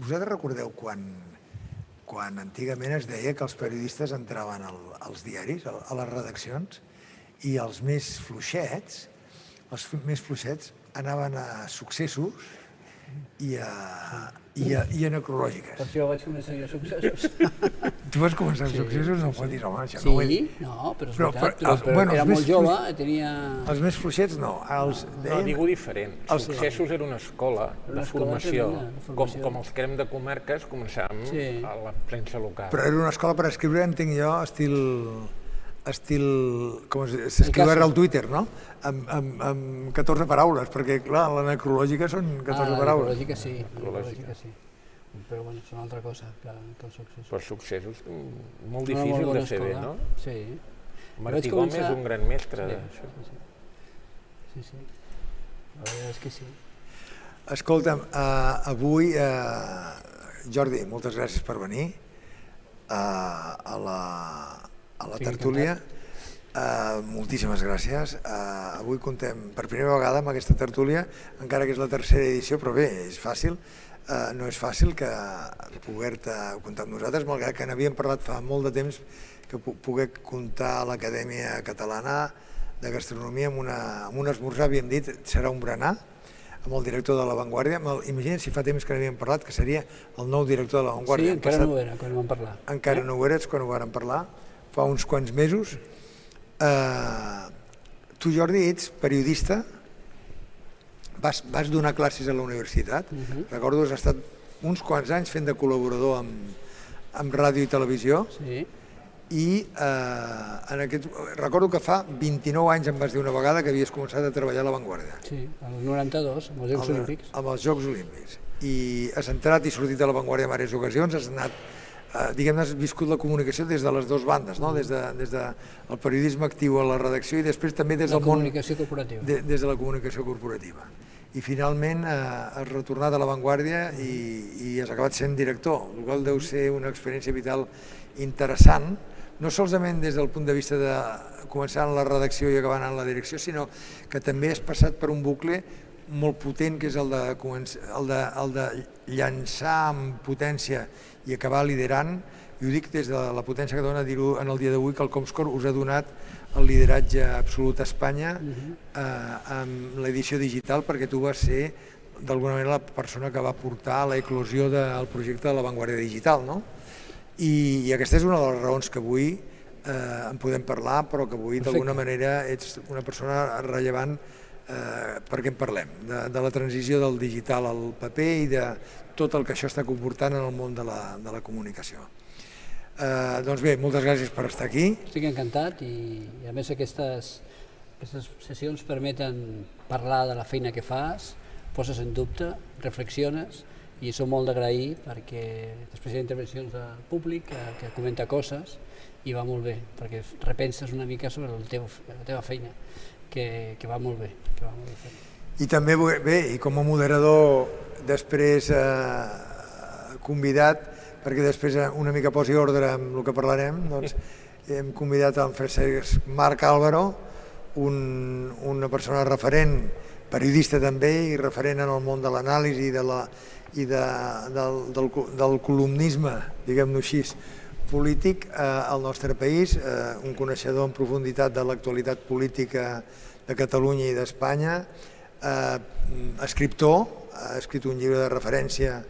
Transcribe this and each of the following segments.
Vosaltres recordeu quan antigament es deia que els periodistes entraven als diaris, a les redaccions, i els més fluixets anaven a Successos i a Necrològiques. Per això vaig començar jo Successos. Tu vas començar amb Successos? No em fotis, home, això Sí, no ho he dit. no, però és Però- veritat, però- però bueno, era els més molt jove, tenia... Els més fluixets no. No, digo diferent. Successos era una escola de formació. Com els que érem de comarques, començàvem a la premsa local. Però era una escola per escriure, entenc jo, estil com s'escriu ara al Twitter, no? Amb 14 paraules, perquè, clar, la necrològica són 14 paraules. La necrològica sí. Però, bueno, és una altra cosa que els Successos. Però Successos, molt difícil de fer bé, no? Sí. Martí Gómez és un gran mestre d'això. Sí. La veritat és que sí. Escolta'm, avui, Jordi, moltes gràcies per venir a la tertúlia. Moltíssimes gràcies. Avui contem per primera vegada amb aquesta tertúlia, encara que és la tercera edició, però bé, és fàcil. No és fàcil que poder-te comptar amb nosaltres, malgrat que n'havíem parlat fa molt de temps, que poder comptar a l'Acadèmia Catalana de Gastronomia amb un esmorzar, havíem dit, serà un berenar, amb el director de La Vanguardia. Imagina't si fa temps que n'havíem parlat, que seria el nou director de La Vanguardia. Sí, encara no ho era, quan ho vam parlar. Encara no ho eres, quan ho vam parlar, fa uns quants mesos. Tu, Jordi, ets periodista, vas donar classes a la universitat, recordo que has estat uns quants anys fent de col·laborador amb ràdio i televisió, i recordo que fa 29 anys em vas dir una vegada que havies començat a treballar a La Vanguardia. Sí, al 92, amb els Jocs Olímpics. Amb els Jocs Olímpics. I has entrat i sortit de La Vanguardia en diverses ocasions, has anat, diguem-ne, has viscut la comunicació des de les dues bandes, des del periodisme actiu a la redacció i després també des del món... Des de la comunicació corporativa. I finalment has retornat a La Vanguardia i has acabat sent director, el qual deu ser una experiència vital interessant, no solament des del punt de vista de començar en la redacció i acabar en la direcció, sinó que també has passat per un bucle molt potent, que és el de llançar amb potència i acabar liderant, i ho dic des de la potència que dona dir-ho en el dia d'avui, que el Comscore us ha donat el lideratge absolut a Espanya amb l'edició digital, perquè tu vas ser d'alguna manera la persona que va portar la eclosió del projecte de La Vanguardia Digital, no? I aquesta és una de les raons que avui en podem parlar, però que avui d'alguna manera ets una persona rellevant perquè en parlem, de la transició del digital al paper i de tot el que això està comportant en el món de la comunicació. Doncs bé, moltes gràcies per estar aquí. Estic encantat i a més aquestes sessions permeten parlar de la feina que fas, poses en dubte, reflexiones i som molt d'agrair perquè després hi ha intervencions del públic que comenta coses i va molt bé, perquè repenses una mica sobre la teva feina, que va molt bé. I també bé, i com a moderador després convidat, perquè després una mica posi ordre amb el que parlarem, doncs hem convidat en Francesc Marc Álvaro, una persona referent, periodista també, i referent en el món de l'anàlisi i del columnisme, diguem-ho així, polític al nostre país, un coneixedor en profunditat de l'actualitat política de Catalunya i d'Espanya, escriptor, ha escrit un llibre de referència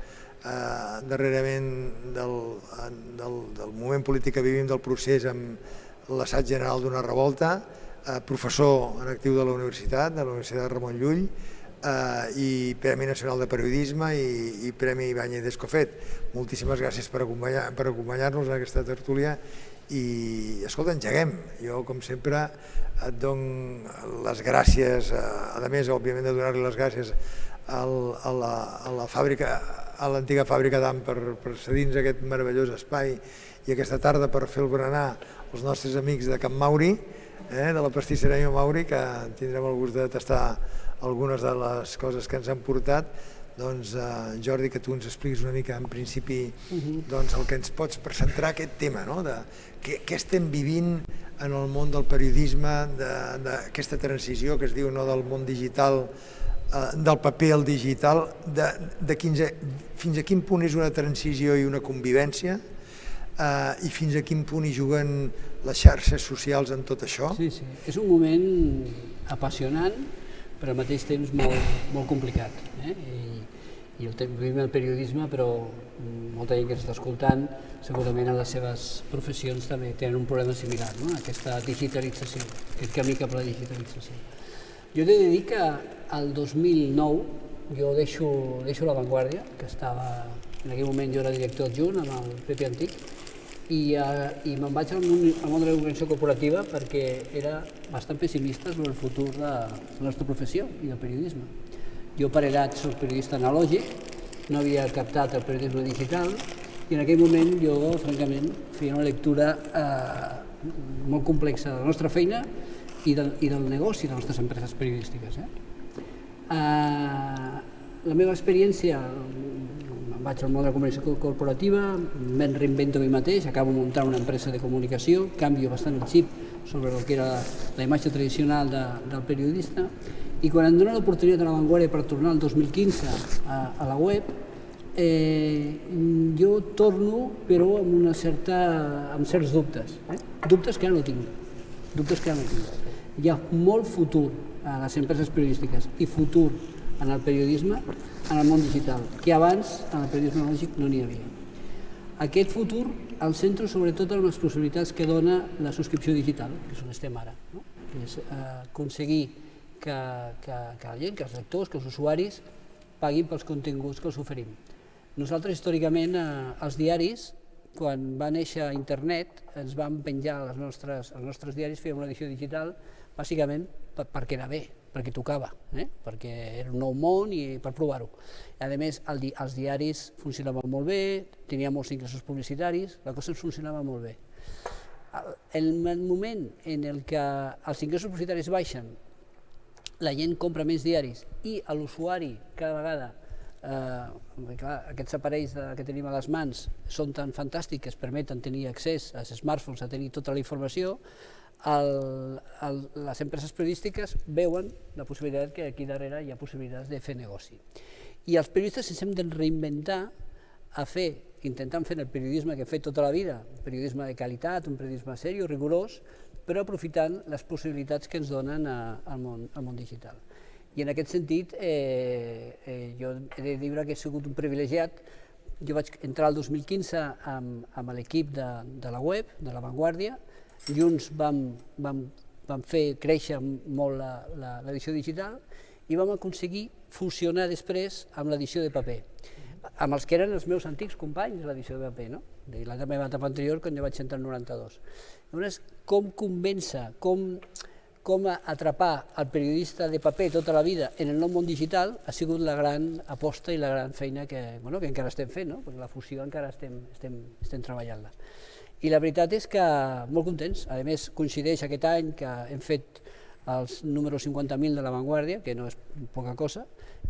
darrerament del moment polític que vivim, del procés amb l'assaig general d'una revolta, professor en actiu de la Universitat Ramon Llull, i Premi Nacional de Periodisme i Premi Ibáñez d'Escofet. Moltíssimes gràcies per acompanyar-nos en aquesta tertúlia i, escolta, engeguem. Jo, com sempre, et dono les gràcies, a més, òbviament, de donar-li les gràcies a l'antiga fàbrica d'Am per cedir-nos aquest meravellós espai i aquesta tarda per fer el berenar als nostres amics de Can Mauri, de la pastisseria Mauri, que tindrem el gust de tastar algunes de les coses que ens han portat. Doncs, Jordi, que tu ens expliquis una mica, en principi, el que ens pots per centrar aquest tema, de què estem vivint en el món del periodisme, d'aquesta transició que es diu del món digital del paper al digital, fins a quin punt és una transició i una convivència i fins a quin punt hi juguen les xarxes socials en tot això? Sí, sí. És un moment apassionant, però al mateix temps molt complicat. I vivim el periodisme, però molta gent que ens està escoltant segurament en les seves professions també tenen un problema similar, aquesta digitalització, aquest camí cap a la digitalització. Jo t'he de dir que al 2009 jo deixo La Vanguardia, que estava, en aquell moment jo era director adjunt amb el Pepe Antic, i me'n vaig al món de l'organització corporativa perquè era bastant pessimista sobre el futur de la nostra professió i del periodisme. Jo per edat soc periodista analògic, no havia captat el periodisme digital i en aquell moment jo, francament, feia una lectura molt complexa de la nostra feina i del negoci de les nostres empreses periodístiques. La meva experiència, vaig al món de la comunicació corporativa, me'n reinvento a mi mateix, acabo muntant una empresa de comunicació, canvio bastant el xip sobre el que era la imatge tradicional del periodista, i quan em dona l'oportunitat de La Vanguardia per tornar el 2015 a la web, jo torno però amb certs dubtes, dubtes que ara no tinc. Hi ha molt futur a les empreses periodístiques i futur en el periodisme en el món digital, que abans en el periodisme analògic no n'hi havia. Aquest futur el centro sobretot en les possibilitats que dona la subscripció digital, que és on estem ara, que és aconseguir que la gent, que els lectors, que els usuaris paguin pels continguts que els oferim. Nosaltres històricament els diaris, quan va néixer internet, ens vam penjar als nostres diaris, fèiem una edició digital, bàsicament perquè era bé, perquè tocava, perquè era un nou món i per provar-ho. A més, els diaris funcionaven molt bé, tenia molts ingressos publicitaris, la cosa ens funcionava molt bé. El moment en què els ingressos publicitaris baixen, la gent compra més diaris i l'usuari cada vegada, aquests aparells que tenim a les mans són tan fantàstics que es permeten tenir accés als smartphones, a tenir tota la informació, les empreses periodístiques veuen la possibilitat que aquí darrere hi ha possibilitats de fer negoci. I els periodistes ens hem de reinventar intentant fer el periodisme que hem fet tota la vida, un periodisme de qualitat, un periodisme seriós, rigorós, però aprofitant les possibilitats que ens donen al món digital. I en aquest sentit, jo he de dir que he sigut un privilegiat. Jo vaig entrar el 2015 amb l'equip de la web, de La Vanguardia, junts vam fer créixer molt l'edició digital i vam aconseguir fusionar després amb l'edició de paper, amb els que eren els meus antics companys de l'edició de paper, de la meva etapa anterior, quan jo vaig entrar en 92. Llavors, com convèncer, com atrapar el periodista de paper tota la vida en el nou món digital ha sigut la gran aposta i la gran feina que encara estem fent, perquè la fusió encara estem treballant-la. I la veritat és que molt contents. A més, coincideix aquest any que hem fet els números 50.000 de La Vanguardia, que no és poca cosa,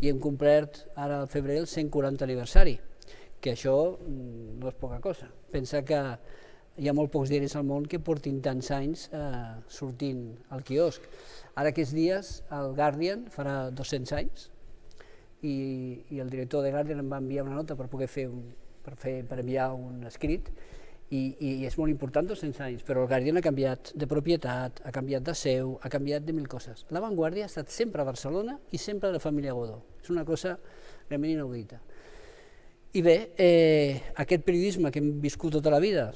i hem complert ara al febrer el 140 aniversari, que això no és poca cosa. Pensa que hi ha molt pocs diaris al món que portin tants anys sortint al quiosc. Ara aquests dies el Guardian farà 200 anys i el director de Guardian em va enviar una nota per enviar un escrit i és molt important 200 anys, però el Guardian ha canviat de propietat, ha canviat de seu, ha canviat de mil coses. La Vanguardia ha estat sempre a Barcelona i sempre de la família Godó. És una cosa realment inaudita. I bé, aquest periodisme que hem viscut tota la vida,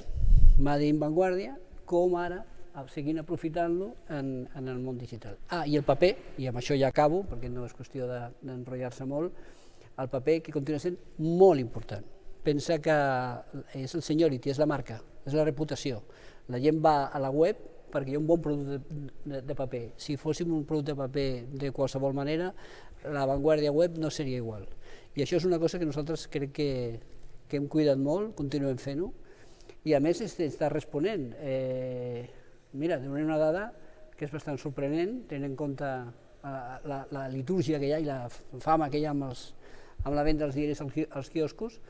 Made in Vanguardia, com ara seguint aprofitant-lo en el món digital. I el paper, i amb això ja acabo, perquè no és qüestió d'enrotllar-se molt, el paper que continua sent molt important. Pensa que és el seniority, és la marca, és la reputació. La gent va a la web perquè hi ha un bon producte de paper. Si fóssim un producte de paper de qualsevol manera, la Vanguardia web no seria igual. I això és una cosa que nosaltres crec que hem cuidat molt, continuem fent-ho, i a més està responent. Mira, donem una dada que és bastant sorprenent, tenint en compte la litúrgia que hi ha i la fama que hi ha amb la venda dels diaris als quioscos.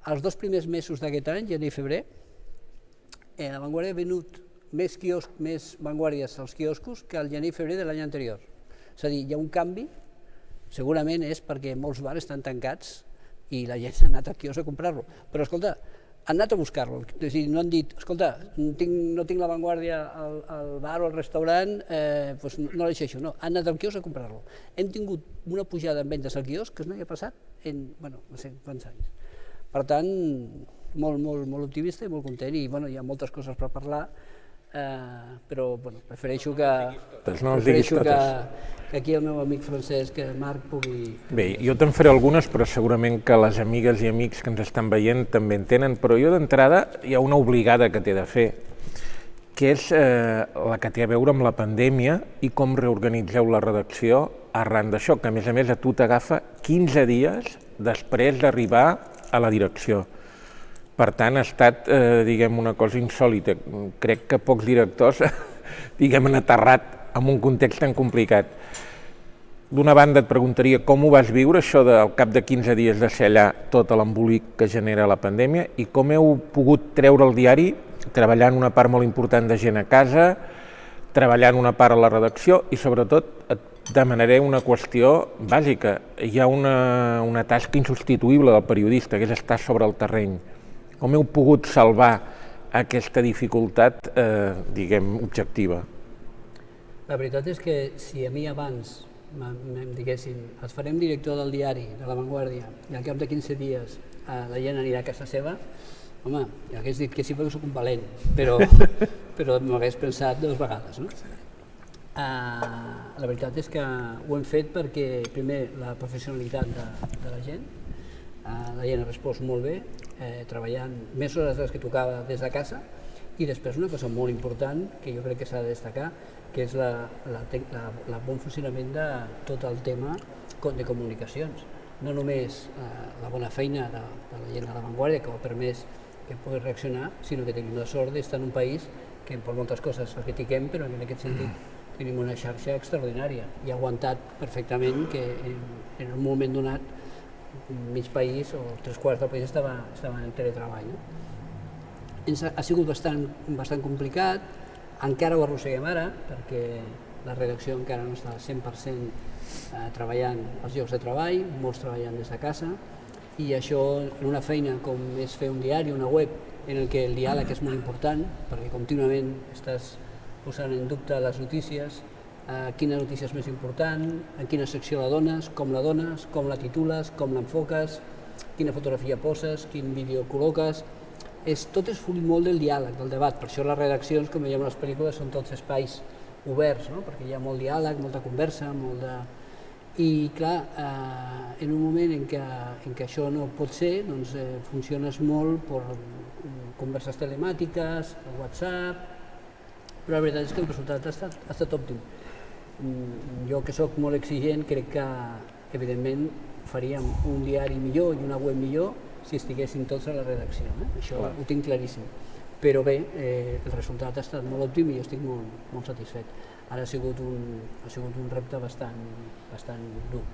Els 2 primers mesos d'aquest any, gener i febrer, la Vanguardia ha venut més Vanguardies als quioscos que el gener i febrer de l'any anterior. És a dir, hi ha un canvi segurament és perquè molts bars estan tancats i la gent ha anat al quiosc a comprar-lo. Però, escolta, han anat a buscar-lo, és a dir, no han dit, escolta, no tinc La Vanguardia al bar o al restaurant, doncs no l'eixeixo, no, han anat al quiosc a comprar-lo. Hem tingut una pujada en vendes al quiosc que no hi ha passat en, no sé quants anys. Per tant, molt optimista i molt content, i hi ha moltes coses per parlar, però prefereixo que aquí el meu amic Francesc, Marc, pugui... Bé, jo te'n faré algunes, però segurament que les amigues i amics que ens estan veient també en tenen, però jo d'entrada hi ha una obligada que t'he de fer, que és la que té a veure amb la pandèmia i com reorganitzeu la redacció arran d'això, que a més a tu t'agafa 15 dies després d'arribar a la direcció. Per tant, ha estat, una cosa insòlita. Crec que pocs directors, han aterrat en un context tan complicat. D'una banda, et preguntaria com ho vas viure, això del cap de 15 dies de ser allà, tot l'embolic que genera la pandèmia, i com heu pogut treure el diari, treballant una part molt important de gent a casa, treballant una part a la redacció, i sobretot et demanaré una qüestió bàsica. Hi ha una tasca insubstituïble del periodista, que és estar sobre el terreny. Com heu pogut salvar aquesta dificultat, objectiva? La veritat és que si a mi abans em diguessin et farem director del diari de La Vanguardia i al cap de 15 dies la gent anirà a casa seva, home, jo hagués dit que sí perquè soc un valent, però m'ho hagués pensat 2 vegades. La veritat és que ho hem fet perquè, primer, la professionalitat de la gent ha respost molt bé, treballant més hores de les que tocava des de casa, i després una cosa molt important que jo crec que s'ha de destacar, que és el bon funcionament de tot el tema de comunicacions. No només la bona feina de la gent de La Vanguardia, que ho ha permès que pugui reaccionar, sinó que tenim la sort d'estar en un país que per moltes coses el critiquem, però en aquest sentit tenim una xarxa extraordinària i ha aguantat perfectament que en un moment donat mig país o 3/4 del país estava en teletreball. Ha sigut bastant complicat, encara ho arrosseguem ara, perquè la redacció encara no està al 100% treballant als llocs de treball, molts treballant des de casa, i això en una feina com és fer un diari, una web, en el que el diàleg és molt important, perquè contínuament estàs posant en dubte les notícies, quina notícia és més important, en quina secció la dones, com la titules, com l'enfoques, quina fotografia poses, quin vídeo col·loques. Tot és fruit molt del diàleg, del debat. Per això les redaccions, com veiem a les pel·lícules, són tots espais oberts, perquè hi ha molt diàleg, molta conversa, I, clar, en un moment en què això no pot ser, doncs funciones molt per converses telemàtiques, WhatsApp, però la veritat és que el resultat ha estat òptim. Jo, que sóc molt exigent, crec que, evidentment, faríem un diari millor i una web millor si estiguessin tots a la redacció. Això ho tinc claríssim. Però bé, el resultat ha estat molt òptim i jo estic molt satisfet. Ara ha sigut un repte bastant dur.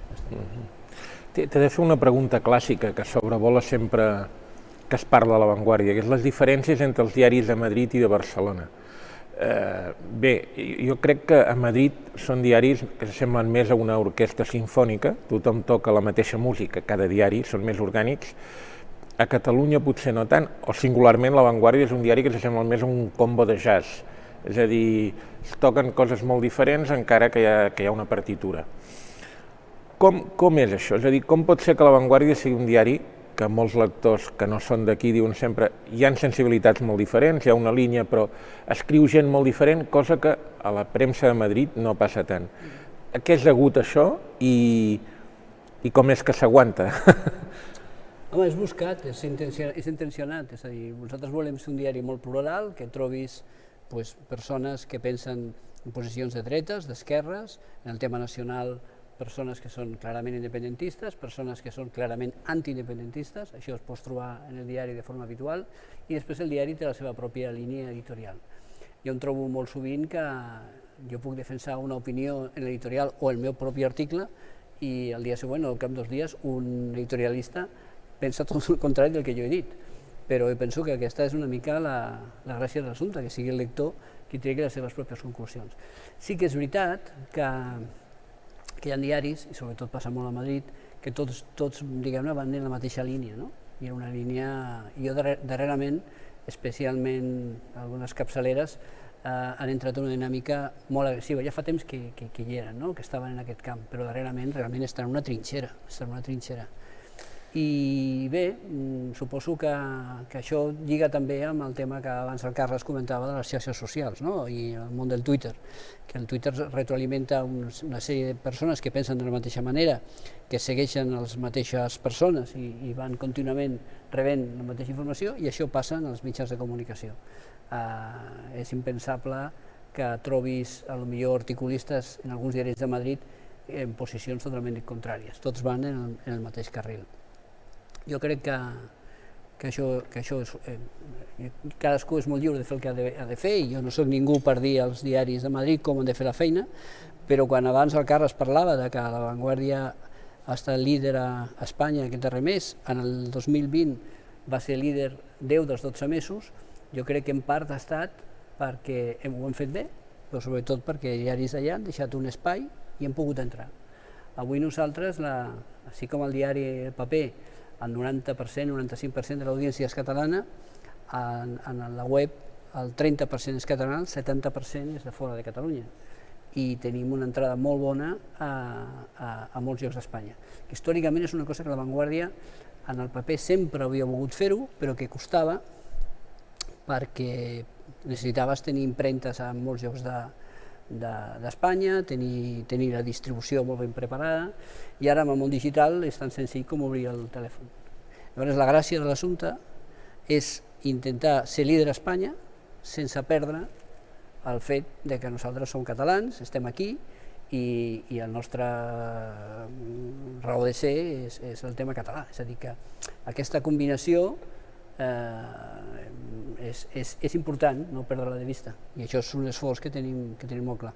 T'he de fer una pregunta clàssica que sobrevola sempre que es parla de La Vanguardia, que és les diferències entre els diaris de Madrid i de Barcelona. Bé, jo crec que a Madrid són diaris que s'assemblen més a una orquestra sinfònica, tothom toca la mateixa música, cada diari, són més orgànics. A Catalunya potser no tant, o singularment La Vanguardia és un diari que s'assembla més a un combo de jazz, és a dir, es toquen coses molt diferents encara que hi ha una partitura. Com és això? És a dir, com pot ser que La Vanguardia sigui un diari que molts lectors que no són d'aquí diuen sempre hi ha sensibilitats molt diferents, hi ha una línia, però escriu gent molt diferent, cosa que a la premsa de Madrid no passa tant. A què és degut això i com és que s'aguanta? Home, és buscat, és intencionat, és a dir, nosaltres volem ser un diari molt plural, que trobis persones que pensen en posicions de dretes, d'esquerres, en el tema nacional, persones que són clarament independentistes, persones que són clarament antiindependentistes, això es pot trobar en el diari de forma habitual, i després el diari té la seva pròpia línia editorial. Jo em trobo molt sovint que jo puc defensar una opinió en l'editorial o el meu propi article i el dia següent o al cap d'2 dies un editorialista pensa tot el contrari del que jo he dit. Però penso que aquesta és una mica la gràcia de l'assumpte, que sigui el lector qui tregui les seves pròpies conclusions. Sí que és veritat que que hi ha diaris, i sobretot passa molt a Madrid, que tots diguem-ne, van en la mateixa línia, no? I era una línia... Jo darrerament, especialment algunes capçaleres, han entrat en una dinàmica molt agressiva. Ja fa temps que hi eren, no? Que estaven en aquest camp, però darrerament realment estan en una trinxera. I bé, suposo que això lliga també amb el tema que abans el Carles comentava de les xarxes socials, no? I el món del Twitter, que el Twitter retroalimenta una sèrie de persones que pensen de la mateixa manera, que segueixen les mateixes persones i van contínuament rebent la mateixa informació, i això passa en els mitjans de comunicació. És impensable que trobis potser articulistes en alguns diaris de Madrid en posicions totalment contràries, tots van en el mateix carril. Jo crec que això és... Cadascú és molt lliure de fer el que ha de fer, i jo no soc ningú per dir als diaris de Madrid com han de fer la feina, però quan abans el Carles parlava de que La Vanguardia ha estat líder a Espanya aquest darrer mes, en el 2020 va ser líder 10 dels 12 mesos, jo crec que en part ha estat perquè ho hem fet bé, però sobretot perquè diaris d'allà han deixat un espai i hem pogut entrar. Avui nosaltres, així com el diari El Paper, el 90%, 95% de l'audiència és catalana, en la web el 30% és català, el 70% és de fora de Catalunya. I tenim una entrada molt bona a molts llocs d'Espanya. Històricament és una cosa que La Vanguardia en el paper sempre havia volgut fer-ho, però que costava perquè necessitaves tenir impremtes a molts llocs d'Espanya, tenir la distribució molt ben preparada, i ara amb el món digital és tan senzill com obrir el telèfon. Llavors la gràcia de l'assumpte és intentar ser líder a Espanya sense perdre el fet de que nosaltres som catalans, estem aquí, i el nostre raó de ser és el tema català. És a dir, que aquesta combinació és important no perdre-la de vista, i això és un esforç que tenim molt clar.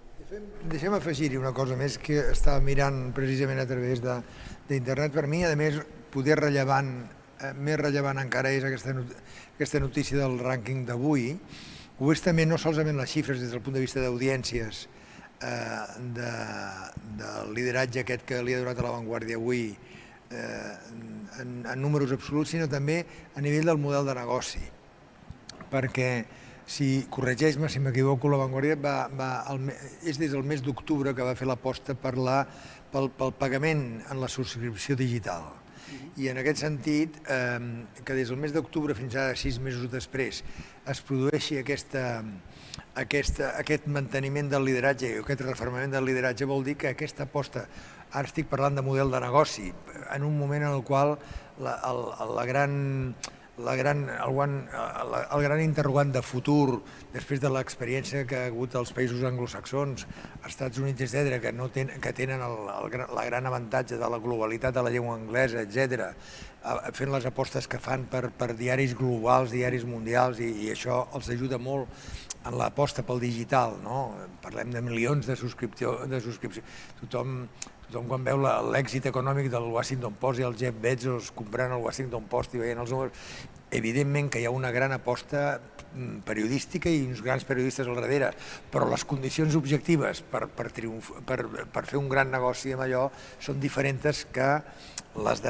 Deixem afegir-hi una cosa més que estava mirant precisament a través d'internet. Per mi, a més, més rellevant encara és aquesta notícia del rànquing d'avui. Ho és també no solament les xifres des del punt de vista d'audiències del lideratge aquest que li ha donat a La Vanguardia avui en números absoluts, sinó també a nivell del model de negoci. Perquè, corregeix-me si m'equivoco, La Vanguardia és des del mes d'octubre que va fer l'aposta pel pagament en la subscripció digital. I en aquest sentit, que des del mes d'octubre fins ara, 6 mesos després, es produeixi aquest manteniment del lideratge, aquest refermament del lideratge, vol dir que aquesta aposta, ara estic parlant de model de negoci, en un moment en el qual el gran interrogant de futur, després de l'experiència que ha hagut als països anglosaxons, Estats Units, etc., que tenen el gran avantatge de la globalitat de la llengua anglesa, etc., fent les apostes que fan per diaris globals, diaris mundials, i això els ajuda molt en l'aposta pel digital. Parlem de milions de subscripcions. Tothom quan veu l'èxit econòmic del Washington Post i el Jeff Bezos comprant el Washington Post i veient els números, evidentment que hi ha una gran aposta periodística i uns grans periodistes al darrere, però les condicions objectives per fer un gran negoci amb allò són diferents que les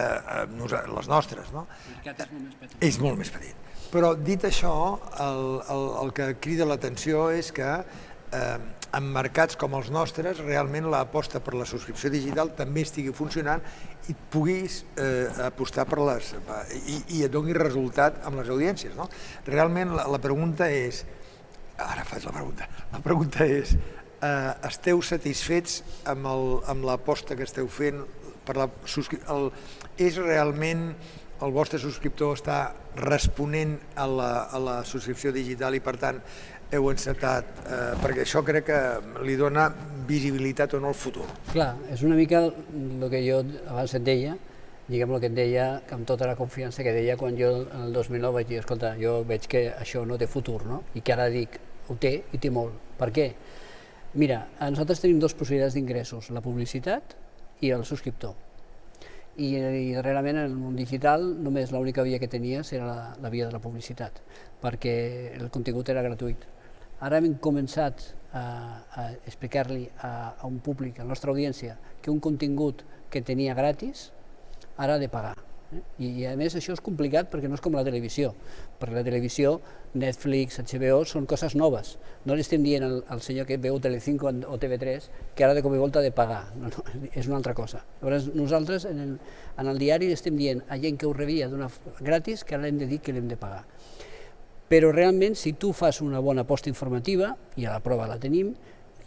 nostres. El mercat és molt més petit. És molt més petit. Però dit això, el que crida l'atenció és que en mercats com els nostres, realment l'aposta per la subscripció digital també estigui funcionant i puguis apostar per i et doni resultat amb les audiències. Realment la pregunta és, ara faig la pregunta és, esteu satisfets amb l'aposta que esteu fent per la subscripció? És realment el vostre subscriptor està responent a la subscripció digital i per tant heu encetat, perquè això crec que li dona visibilitat o no al futur. Clar, és una mica el que jo abans et deia, diguem el que et deia amb tota la confiança que deia quan jo el 2009 vaig dir, escolta, jo veig que això no té futur, no? I que ara dic, ho té i té molt. Per què? Mira, nosaltres tenim dues possibilitats d'ingressos, la publicitat i el subscriptor. I darrerament en el món digital només l'única via que tenies era la via de la publicitat, perquè el contingut era gratuït. Ara hem començat a explicar-li a un públic, a la nostra audiència, que un contingut que tenia gratis ara ha de pagar. I a més això és complicat perquè no és com la televisió. Perquè la televisió, Netflix, HBO, són coses noves. No li estem dient al senyor que veu Telecinco o TV3 que ara de cop i volta ha de pagar. No, és una altra cosa. Llavors nosaltres en el diari estem dient a gent que ho rebia gratis que ara l'hem de dir que l'hem de pagar. Però realment si tu fas una bona aposta informativa, i a la prova la tenim,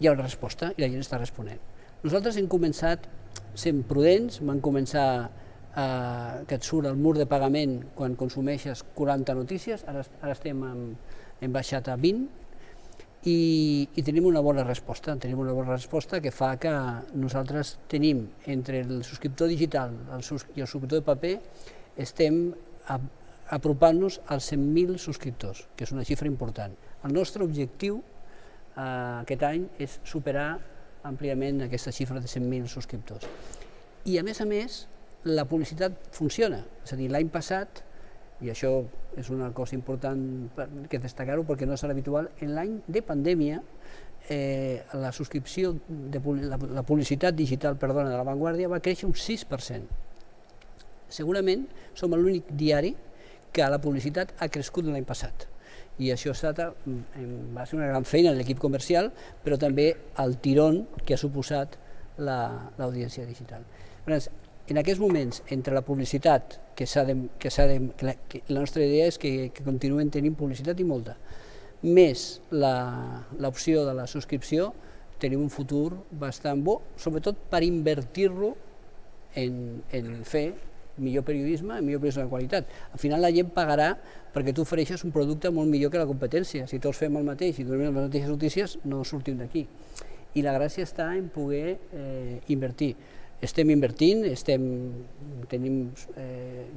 hi ha una resposta i la gent està responent. Nosaltres hem començat sent prudents, vam començar que et surt el mur de pagament quan consumeixes 40 notícies, ara hem baixat a 20 i tenim una bona resposta. Tenim una bona resposta que fa que nosaltres tenim entre el subscriptor digital i el subscriptor de paper estem apropant-nos als 100.000 subscriptors, que és una xifra important. El nostre objectiu aquest any és superar àmpliament aquesta xifra de 100.000 subscriptors. I a més, la publicitat funciona. És a dir, l'any passat, i això és una cosa important que destacar-ho perquè no és habitual, en l'any de pandèmia la subscripció, la publicitat digital, perdona, de La Vanguardia va créixer un 6%. Segurament som l'únic diari que la publicitat ha crescut l'any passat. I això va ser una gran feina en l'equip comercial, però també el tirón que ha suposat l'audiència digital. En aquests moments, entre la publicitat, la nostra idea és que continuen tenint publicitat i molta, més l'opció de la subscripció, tenim un futur bastant bo, sobretot per invertir-lo en fer millor periodisme de qualitat. Al final la gent pagarà perquè tu ofereixes un producte molt millor que la competència. Si tots fem el mateix i donem les mateixes notícies, no sortim d'aquí. I la gràcia està en poder invertir. Estem invertint,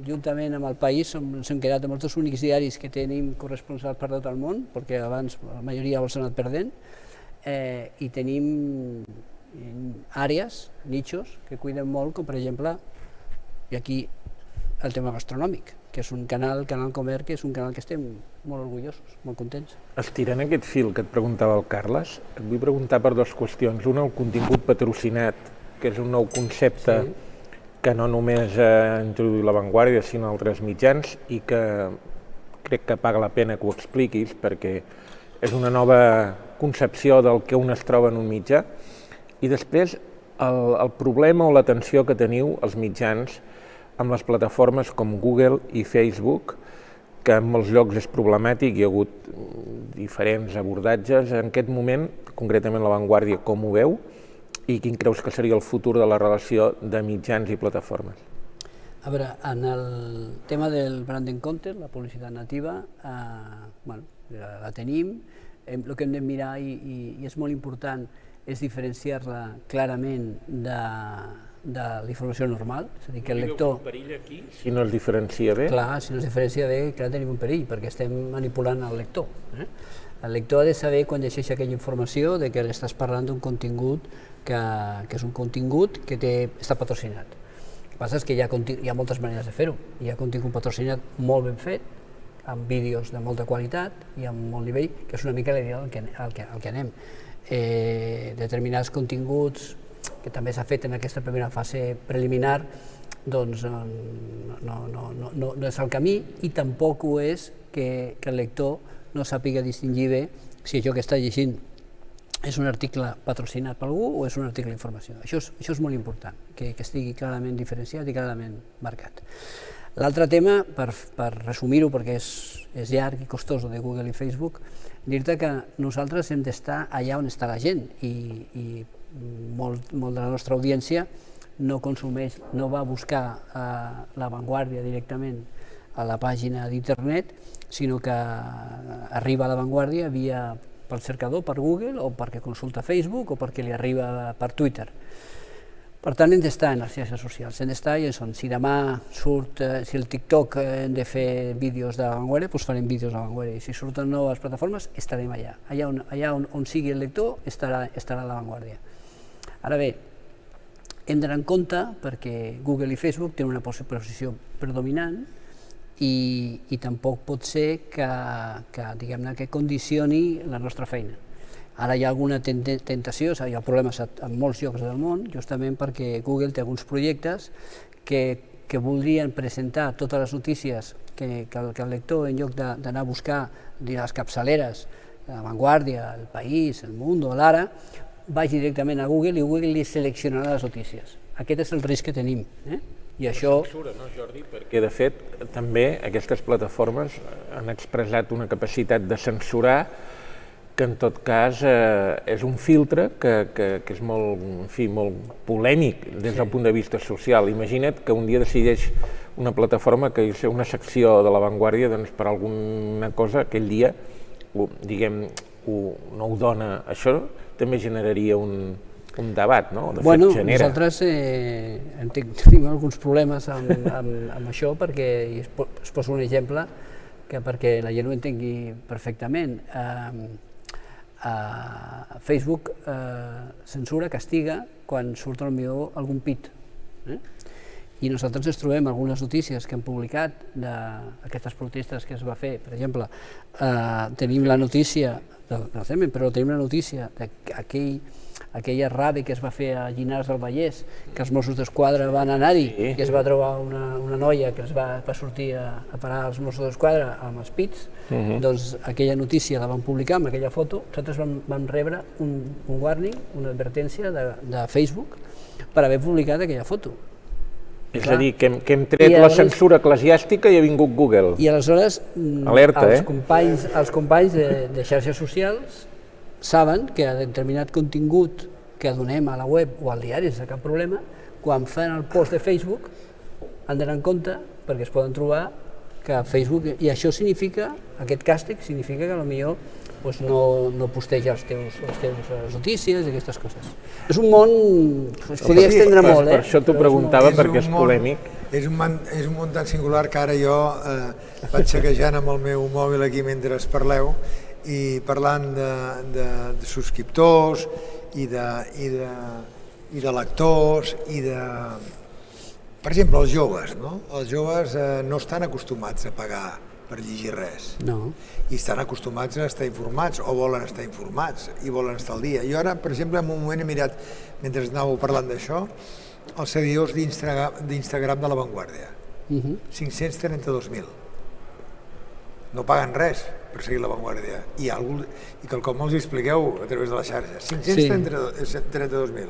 juntament amb el País, ens hem quedat amb els dos únics diaris que tenim corresponsals per tot el món, perquè abans la majoria els han anat perdent, i tenim àrees, nichos, que cuiden molt, com per exemple, i aquí el tema gastronòmic, que és un canal Comer, que és un canal que estem molt orgullosos, molt contents. Estirant aquest fil que et preguntava el Carles, et vull preguntar per dues qüestions. Una, el contingut patrocinat, que és un nou concepte que no només ha introduït La Vanguardia, sinó altres mitjans, i que crec que paga la pena que ho expliquis, perquè és una nova concepció del que un es troba en un mitjà. I després, el problema o la tensió que teniu els mitjans amb les plataformes com Google i Facebook, que en molts llocs és problemàtic, hi ha hagut diferents abordatges. En aquest moment, concretament La Vanguardia, com ho veu? I quin creus que seria el futur de la relació de mitjans i plataformes? A veure, en el tema del branding content, la publicitat nativa, la tenim. El que hem de mirar, i és molt important, és diferenciar-la clarament de la informació normal. És a dir, que el lector... Si no es diferencia bé? Clar, si no es diferencia bé, clar, tenim un perill, perquè estem manipulant el lector. El lector ha de saber, quan llegeix aquella informació, que estàs parlant d'un contingut que és un contingut que està patrocinat. El que passa és que hi ha moltes maneres de fer-ho. Hi ha contingut patrocinat molt ben fet, amb vídeos de molta qualitat i amb molt nivell, que és una mica al que anem. Determinats continguts que també s'ha fet en aquesta primera fase preliminar, doncs no és el camí, i tampoc ho és que el lector no sàpiga distingir bé si això que està llegint és un article patrocinat per algú o és un article d'informació. Això és molt important, que estigui clarament diferenciat i clarament marcat. L'altre tema, per resumir-ho, perquè és llarg i costós de Google i Facebook, dir-te que nosaltres hem d'estar allà on està la gent, i molt de la nostra audiència no consumeix, no va a buscar La Vanguardia directament a la pàgina d'internet, sinó que arriba a La Vanguardia pel cercador, per Google, o perquè consulta Facebook, o perquè li arriba per Twitter. Per tant, hem d'estar en les xarxes socials, hem d'estar, si demà surt, si el TikTok hem de fer vídeos de La Vanguardia, doncs farem vídeos de La Vanguardia, i si surten noves plataformes, estarem allà. Allà on sigui el lector, estarà La Vanguardia. Ara bé, hem d'anar en compte, perquè Google i Facebook tenen una posició predominant, i tampoc pot ser que condicioni la nostra feina. Ara hi ha alguna tentació, hi ha problemes en molts llocs del món, justament perquè Google té alguns projectes que voldrien presentar totes les notícies que el lector, en lloc d'anar a buscar les capçaleres, La Vanguardia, El País, El Mundo, l'Ara, vagi directament a Google i Google li seleccionarà les notícies. Aquest és el risc que tenim. I això... Censura, no, Jordi? Perquè, de fet, també aquestes plataformes han expressat una capacitat de censurar que, en tot cas, és un filtre que és molt, en fi, molt polèmic des del punt de vista social. Imagina't que un dia decideix una plataforma que és una secció de La Vanguardia, doncs, per alguna cosa, aquell dia, diguem, no ho dona. Això també generaria un debat, no? De fet, genera. Nosaltres tenim alguns problemes amb això, perquè es poso un exemple perquè la gent ho entengui perfectament. Facebook censura, castiga, quan surt potser algun pit. I nosaltres ens trobem algunes notícies que han publicat d'aquestes protestes que es va fer. Per exemple, tenim la notícia, tenim la notícia d'aquella rave que es va fer a Llinars del Vallès, que els Mossos d'Esquadra van anar-hi, que es va trobar una noia que es va sortir a parar als Mossos d'Esquadra amb els pits. Doncs aquella notícia la van publicar amb aquella foto. Nosaltres vam rebre un warning, una advertència de Facebook per haver publicat aquella foto. És a dir, que hem tret la censura eclesiàstica i ha vingut Google. I aleshores els companys de xarxes socials saben que a determinat contingut que donem a la web o al diari sense cap problema, quan fan el post de Facebook han d'anar en compte perquè es poden trobar que Facebook... I això significa, aquest càstig significa que potser no posteja les teves notícies i aquestes coses. És un món... es podria estendre molt, Per això t'ho preguntava, perquè és polèmic. És un món tan singular que ara jo vaig saquejant amb el meu mòbil aquí mentre parleu i parlant de subscriptors i de lectors i de... Per exemple, els joves, no? Els joves no estan acostumats a pagar per llegir res. No. I estan acostumats a estar informats, o volen estar informats, i volen estar al dia. Jo ara, per exemple, en un moment he mirat, mentre anàveu parlant d'això, els seguidors d'Instagram de La Vanguardia. 532.000. No paguen res per seguir La Vanguardia. I quelcom els expliqueu a través de la xarxa. 532.000.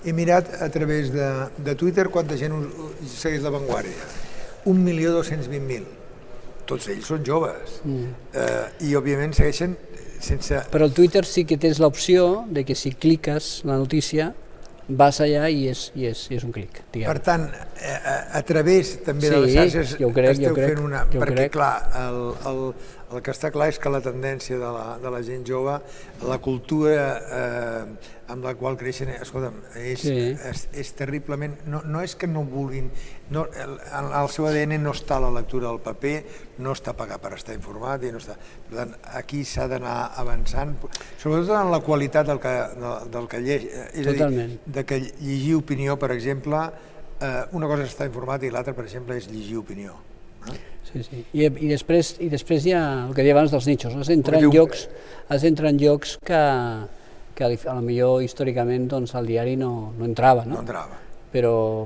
He mirat a través de Twitter quanta gent segueix La Vanguardia. 1.220.000. Tots ells són joves i òbviament segueixen sense... Però al Twitter sí que tens l'opció de que si cliques la notícia vas allà i és un clic. Per tant, a través també de les xarxes esteu fent una... Perquè clar, el que està clar és que la tendència de la gent jove, la cultura amb la qual creixen, escolta'm, és terriblement... No és que no vulguin... El seu ADN no està a la lectura del paper, no està pagat per estar informat i no està... Per tant, aquí s'ha d'anar avançant, sobretot en la qualitat del que llegeix. És a dir, de que llegir opinió, per exemple, una cosa és estar informat i l'altra, per exemple, és llegir opinió. Sí, sí. I després hi ha el que deia abans dels nichos, has d'entrar en llocs que potser històricament el diari no entrava, no? No entrava. Però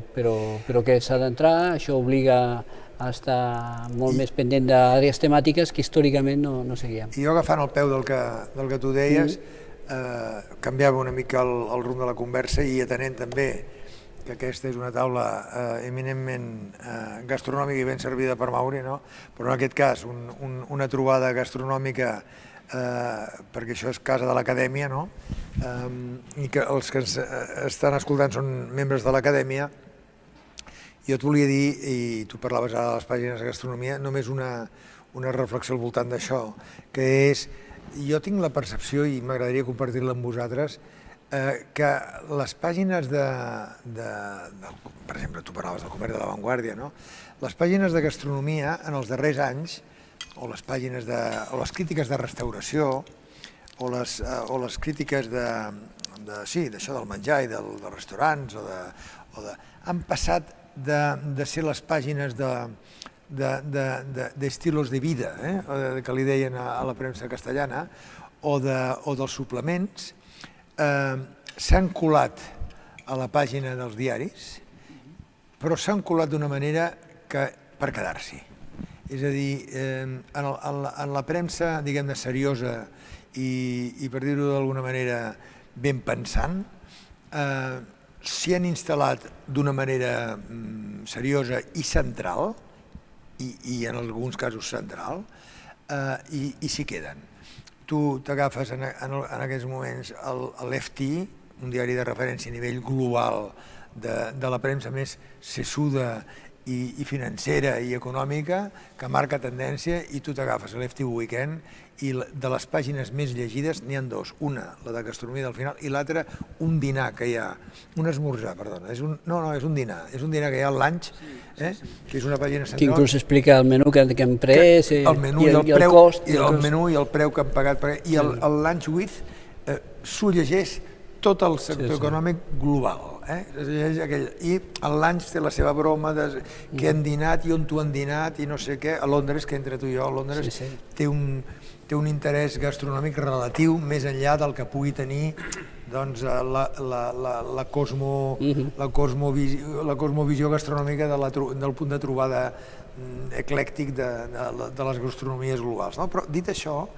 que s'ha d'entrar, això obliga a estar molt més pendent d'àrees temàtiques que històricament no seguíem. I jo agafant el peu del que tu deies, canviava una mica el rumb de la conversa i atenent també que aquesta és una taula eminentment gastronòmica i ben servida per Mauri, no? Però en aquest cas una trobada gastronòmica, perquè això és casa de l'acadèmia, no? I que els que ens estan escoltant són membres de l'acadèmia. Jo et volia dir, i tu parlaves ara de les pàgines de gastronomia, només una reflexió al voltant d'això, que és, jo tinc la percepció, i m'agradaria compartir-la amb vosaltres, que les pàgines per exemple, tu parlaves del comerç de La Vanguardia, no? Les pàgines de gastronomia en els darrers anys, o les crítiques de restauració, o les crítiques d'això del menjar i dels restaurants, han passat de ser les pàgines d'estilos de vida, que li deien a la premsa castellana, o dels suplements s'han colat a la pàgina dels diaris, però s'han colat d'una manera que per quedar-s'hi. És a dir, en la premsa, diguem-ne, seriosa i per dir-ho d'alguna manera, ben pensant, s'hi han instal·lat d'una manera seriosa i central, i en alguns casos central, i s'hi queden. Tu t'agafes en aquests moments l'FT, un diari de referència a nivell global de la premsa més sessuda i financera i econòmica, que marca tendència, i tu t'agafes l'FT Weekend i de les pàgines més llegides n'hi ha dos. Una, la de gastronomia del final, i l'altra, un dinar que hi ha, un esmorzar, perdona, és un dinar que hi ha al lunch, que és una pàgina central. Que inclús explica el menú que hem pres i el cost. I el menú i el preu que han pagat, i el lunch with s'ho llegeix tot el sector econòmic global. I el lunch té la seva broma de què han dinat i on t'ho han dinat i no sé què. A Londres, que entre tu i jo, a Londres té un interès gastronòmic relatiu més enllà del que pugui tenir la cosmovisió gastronòmica del punt de trobada eclèctic de les gastronomies globals. Però dit això,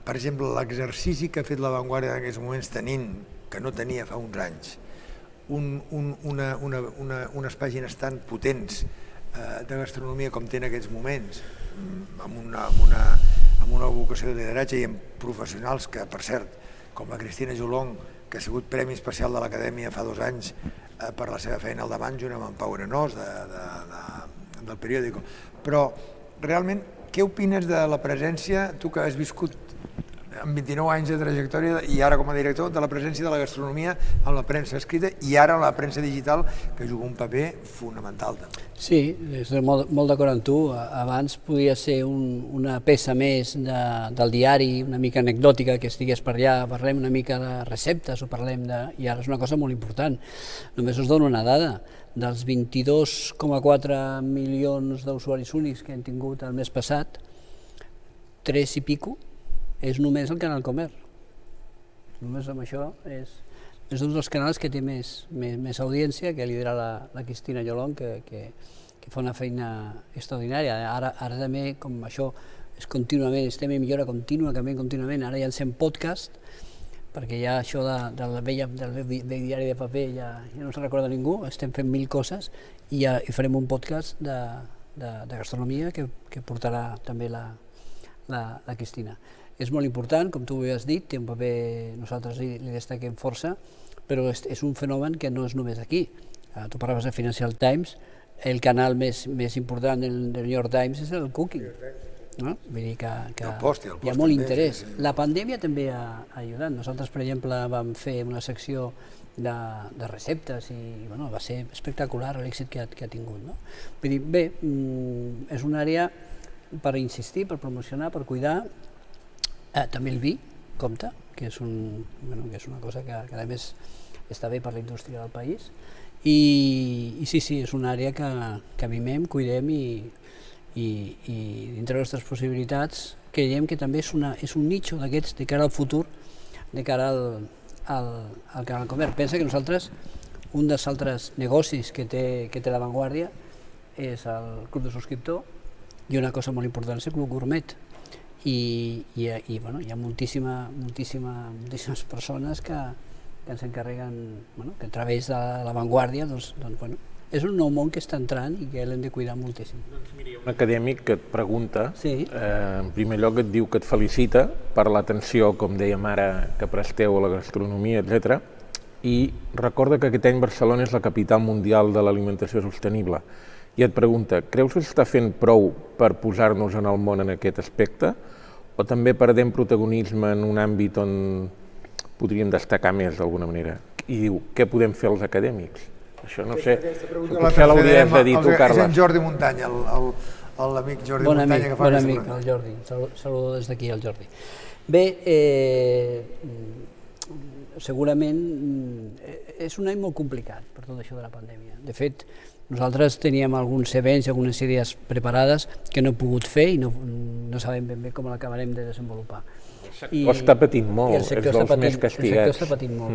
per exemple, l'exercici que ha fet La Vanguardia en aquests moments tenint, que no tenia fa uns anys, unes pàgines tan potents de gastronomia com té en aquests moments, amb una vocació de lideratge i amb professionals que, per cert, com la Cristina Jolong, que ha sigut Premi Especial de l'Acadèmia fa 2 anys per la seva feina al davant, junt amb en Pau Arenós, del periòdico. Però, realment, què opines de la presència, tu que has viscut amb 29 anys de trajectòria i ara com a director, de la presència de la gastronomia en la premsa escrita i ara en la premsa digital, que juga un paper fonamental també. Sí, estic molt d'acord amb tu. Abans podia ser una peça més del diari, una mica anecdòtica, que estigués per allà, parlem una mica de receptes o parlem de... I ara és una cosa molt important. Només us dono una dada. Dels 22,4 milions d'usuaris únics que hem tingut el mes passat, 3 i pico és només el canal Comer. Només amb això és un dels canals que té més audiència, que lidera la Cristina Jolong, que fa una feina extraordinària. Ara també, com això és contínuament, estem en millora contínuament, ara ja ens fem podcast, perquè ja això del vell diari de paper ja no se'n recorda ningú, estem fent 1000 coses i farem un podcast de gastronomia que portarà també la Cristina. És molt important, com tu ho has dit, té un paper, nosaltres li destaquem força, però és un fenomen que no és només aquí. Tu parlaves de Financial Times, el canal més important del New York Times és el Cooking. Vull dir que hi ha molt interès. La pandèmia també ha ajudat. Nosaltres, per exemple, vam fer una secció de receptes i va ser espectacular l'èxit que ha tingut. Vull dir, bé, és una àrea per insistir, per promocionar, per cuidar. També el vi compta, que és una cosa que a més està bé per la indústria del país. I sí, és una àrea que mimem, cuidem i dintre de les nostres possibilitats creiem que també és un nicho d'aquests de cara al futur, de cara al canal Comer. Pensa que nosaltres, un dels altres negocis que té La Vanguardia és el club de subscriptor i una cosa molt important és el club gourmet. I hi ha moltíssimes persones que ens encarreguen, que a través de La Vanguardia, és un nou món que està entrant i que l'hem de cuidar moltíssim. Un acadèmic que et pregunta, en primer lloc et diu que et felicita per l'atenció, com dèiem ara, que presteu a la gastronomia, etc. I recorda que aquest any Barcelona és la capital mundial de l'alimentació sostenible. I et pregunta, creus que s'està fent prou per posar-nos en el món en aquest aspecte o també perdem protagonisme en un àmbit on podríem destacar més d'alguna manera? I diu, què podem fer els acadèmics? Això no sé, potser l'hauries de dir tu, Carles. És en Jordi Muntanya, l'amic Jordi Muntanya que fa aquesta pregunta. Bon amic, el Jordi. Saludo des d'aquí al Jordi. Bé, segurament és un any molt complicat per tot això de la pandèmia. De fet, nosaltres teníem alguns events, algunes idees preparades que no hem pogut fer i no sabem ben bé com l'acabarem de desenvolupar. El sector està patint molt, és dels més castigats. El sector està patint molt.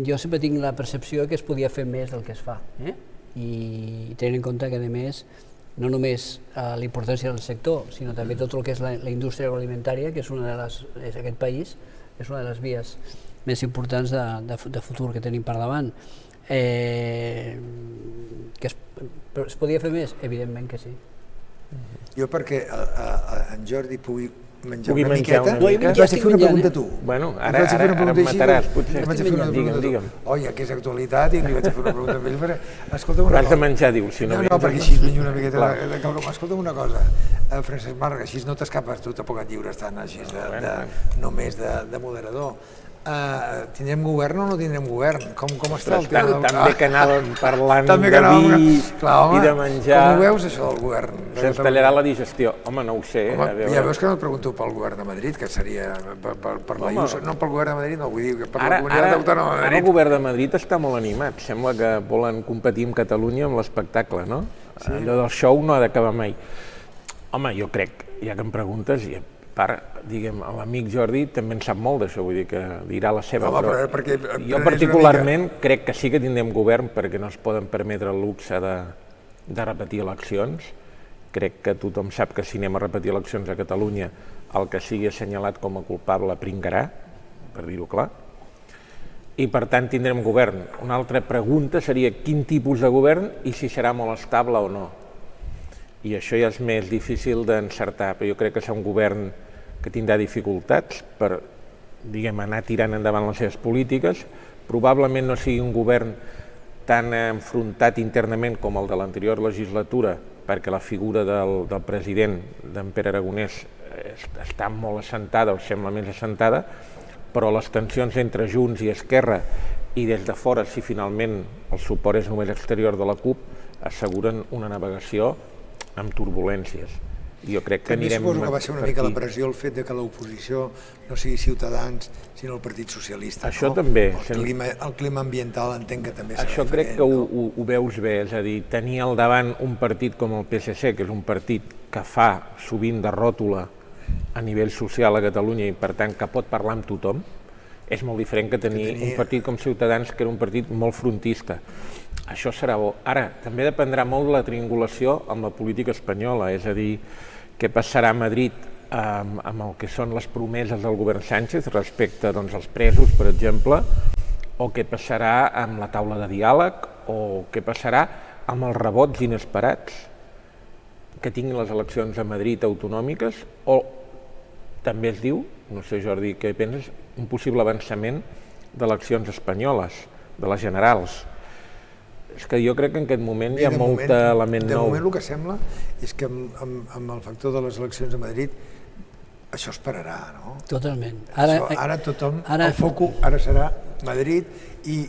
Jo sempre tinc la percepció que es podia fer més del que es fa, i tenint en compte que, a més, no només la importància del sector, sinó també tot el que és la indústria agroalimentària, que és aquest país, és una de les vies més importants de futur que tenim per davant. Que es podia fer més? Evidentment que sí. Jo perquè en Jordi pugui menjar Pugui una menjar miqueta, una mica. et vaig a fer una pregunta a tu. Bueno, ara em mataràs, potser. Digue'm. Oi, que és actualitat i li vaig a fer una pregunta a ell, perquè, escolta'm una cosa. Has de menjar, dius, si no No, perquè així menjo una miqueta de quelcom. Escolta'm una cosa, Francesc Marc, així no t'escapes, tu tampoc et lliures tant així, només de moderador. Tindrem govern o no tindrem govern? Com està el tema? També que anàvem parlant de vi i de menjar. Com ho veus, això del govern? Se'ns tallarà la digestió. Home, no ho sé. Ja veus que no et pregunto pel govern de Madrid, que seria per la IUSO. No pel govern de Madrid, no, vull dir que per la comunitat autònoma de Madrid. Ara el govern de Madrid està molt animat. Sembla que volen competir amb Catalunya amb l'espectacle, no? Allò del show no ha d'acabar mai. Home, jo crec, ja que em preguntes, i a part, diguem, l'amic Jordi també en sap molt d'això, vull dir que dirà la seva, però jo particularment crec que sí que tindrem govern perquè no es poden permetre el luxe de repetir eleccions. Crec que tothom sap que si anem a repetir eleccions a Catalunya el que sigui assenyalat com a culpable pringarà, per dir-ho clar, i per tant tindrem govern. Una altra pregunta seria quin tipus de govern i si serà molt estable o no. I això ja és més difícil d'encertar, però jo crec que serà un govern que tindrà dificultats per, diguem, anar tirant endavant les seves polítiques. Probablement no sigui un govern tan enfrontat internament com el de l'anterior legislatura, perquè la figura del president, d'en Pere Aragonès, està molt assentada, o sembla més assentada, però les tensions entre Junts i Esquerra i des de fora, si finalment el suport és només exterior de la CUP, asseguren una navegació amb turbulències. Jo crec que anirem suposo que va ser una mica la pressió el fet que l'oposició no sigui Ciutadans, sinó el Partit Socialista. Això també. El clima ambiental entenc que també serà diferent. Això crec que ho veus bé, és a dir, tenir al davant un partit com el PSC, que és un partit que fa sovint de ròtula a nivell social a Catalunya i per tant que pot parlar amb tothom, és molt diferent que tenir un partit com Ciutadans, que era un partit molt frontista. Això serà bo. Ara, també dependrà molt de la triangulació amb la política espanyola, és a dir, què passarà a Madrid amb el que són les promeses del govern Sánchez respecte als presos, per exemple, o què passarà amb la taula de diàleg, o què passarà amb els rebots inesperats que tinguin les eleccions a Madrid autonòmiques, o també es diu, no sé Jordi, què penses, un possible avançament d'eleccions espanyoles, de les generals. És que jo crec que en aquest moment hi ha molt element nou. De moment el que sembla és que amb el factor de les eleccions a Madrid això es pararà, no? Totalment. Ara tothom, el foco ara serà Madrid i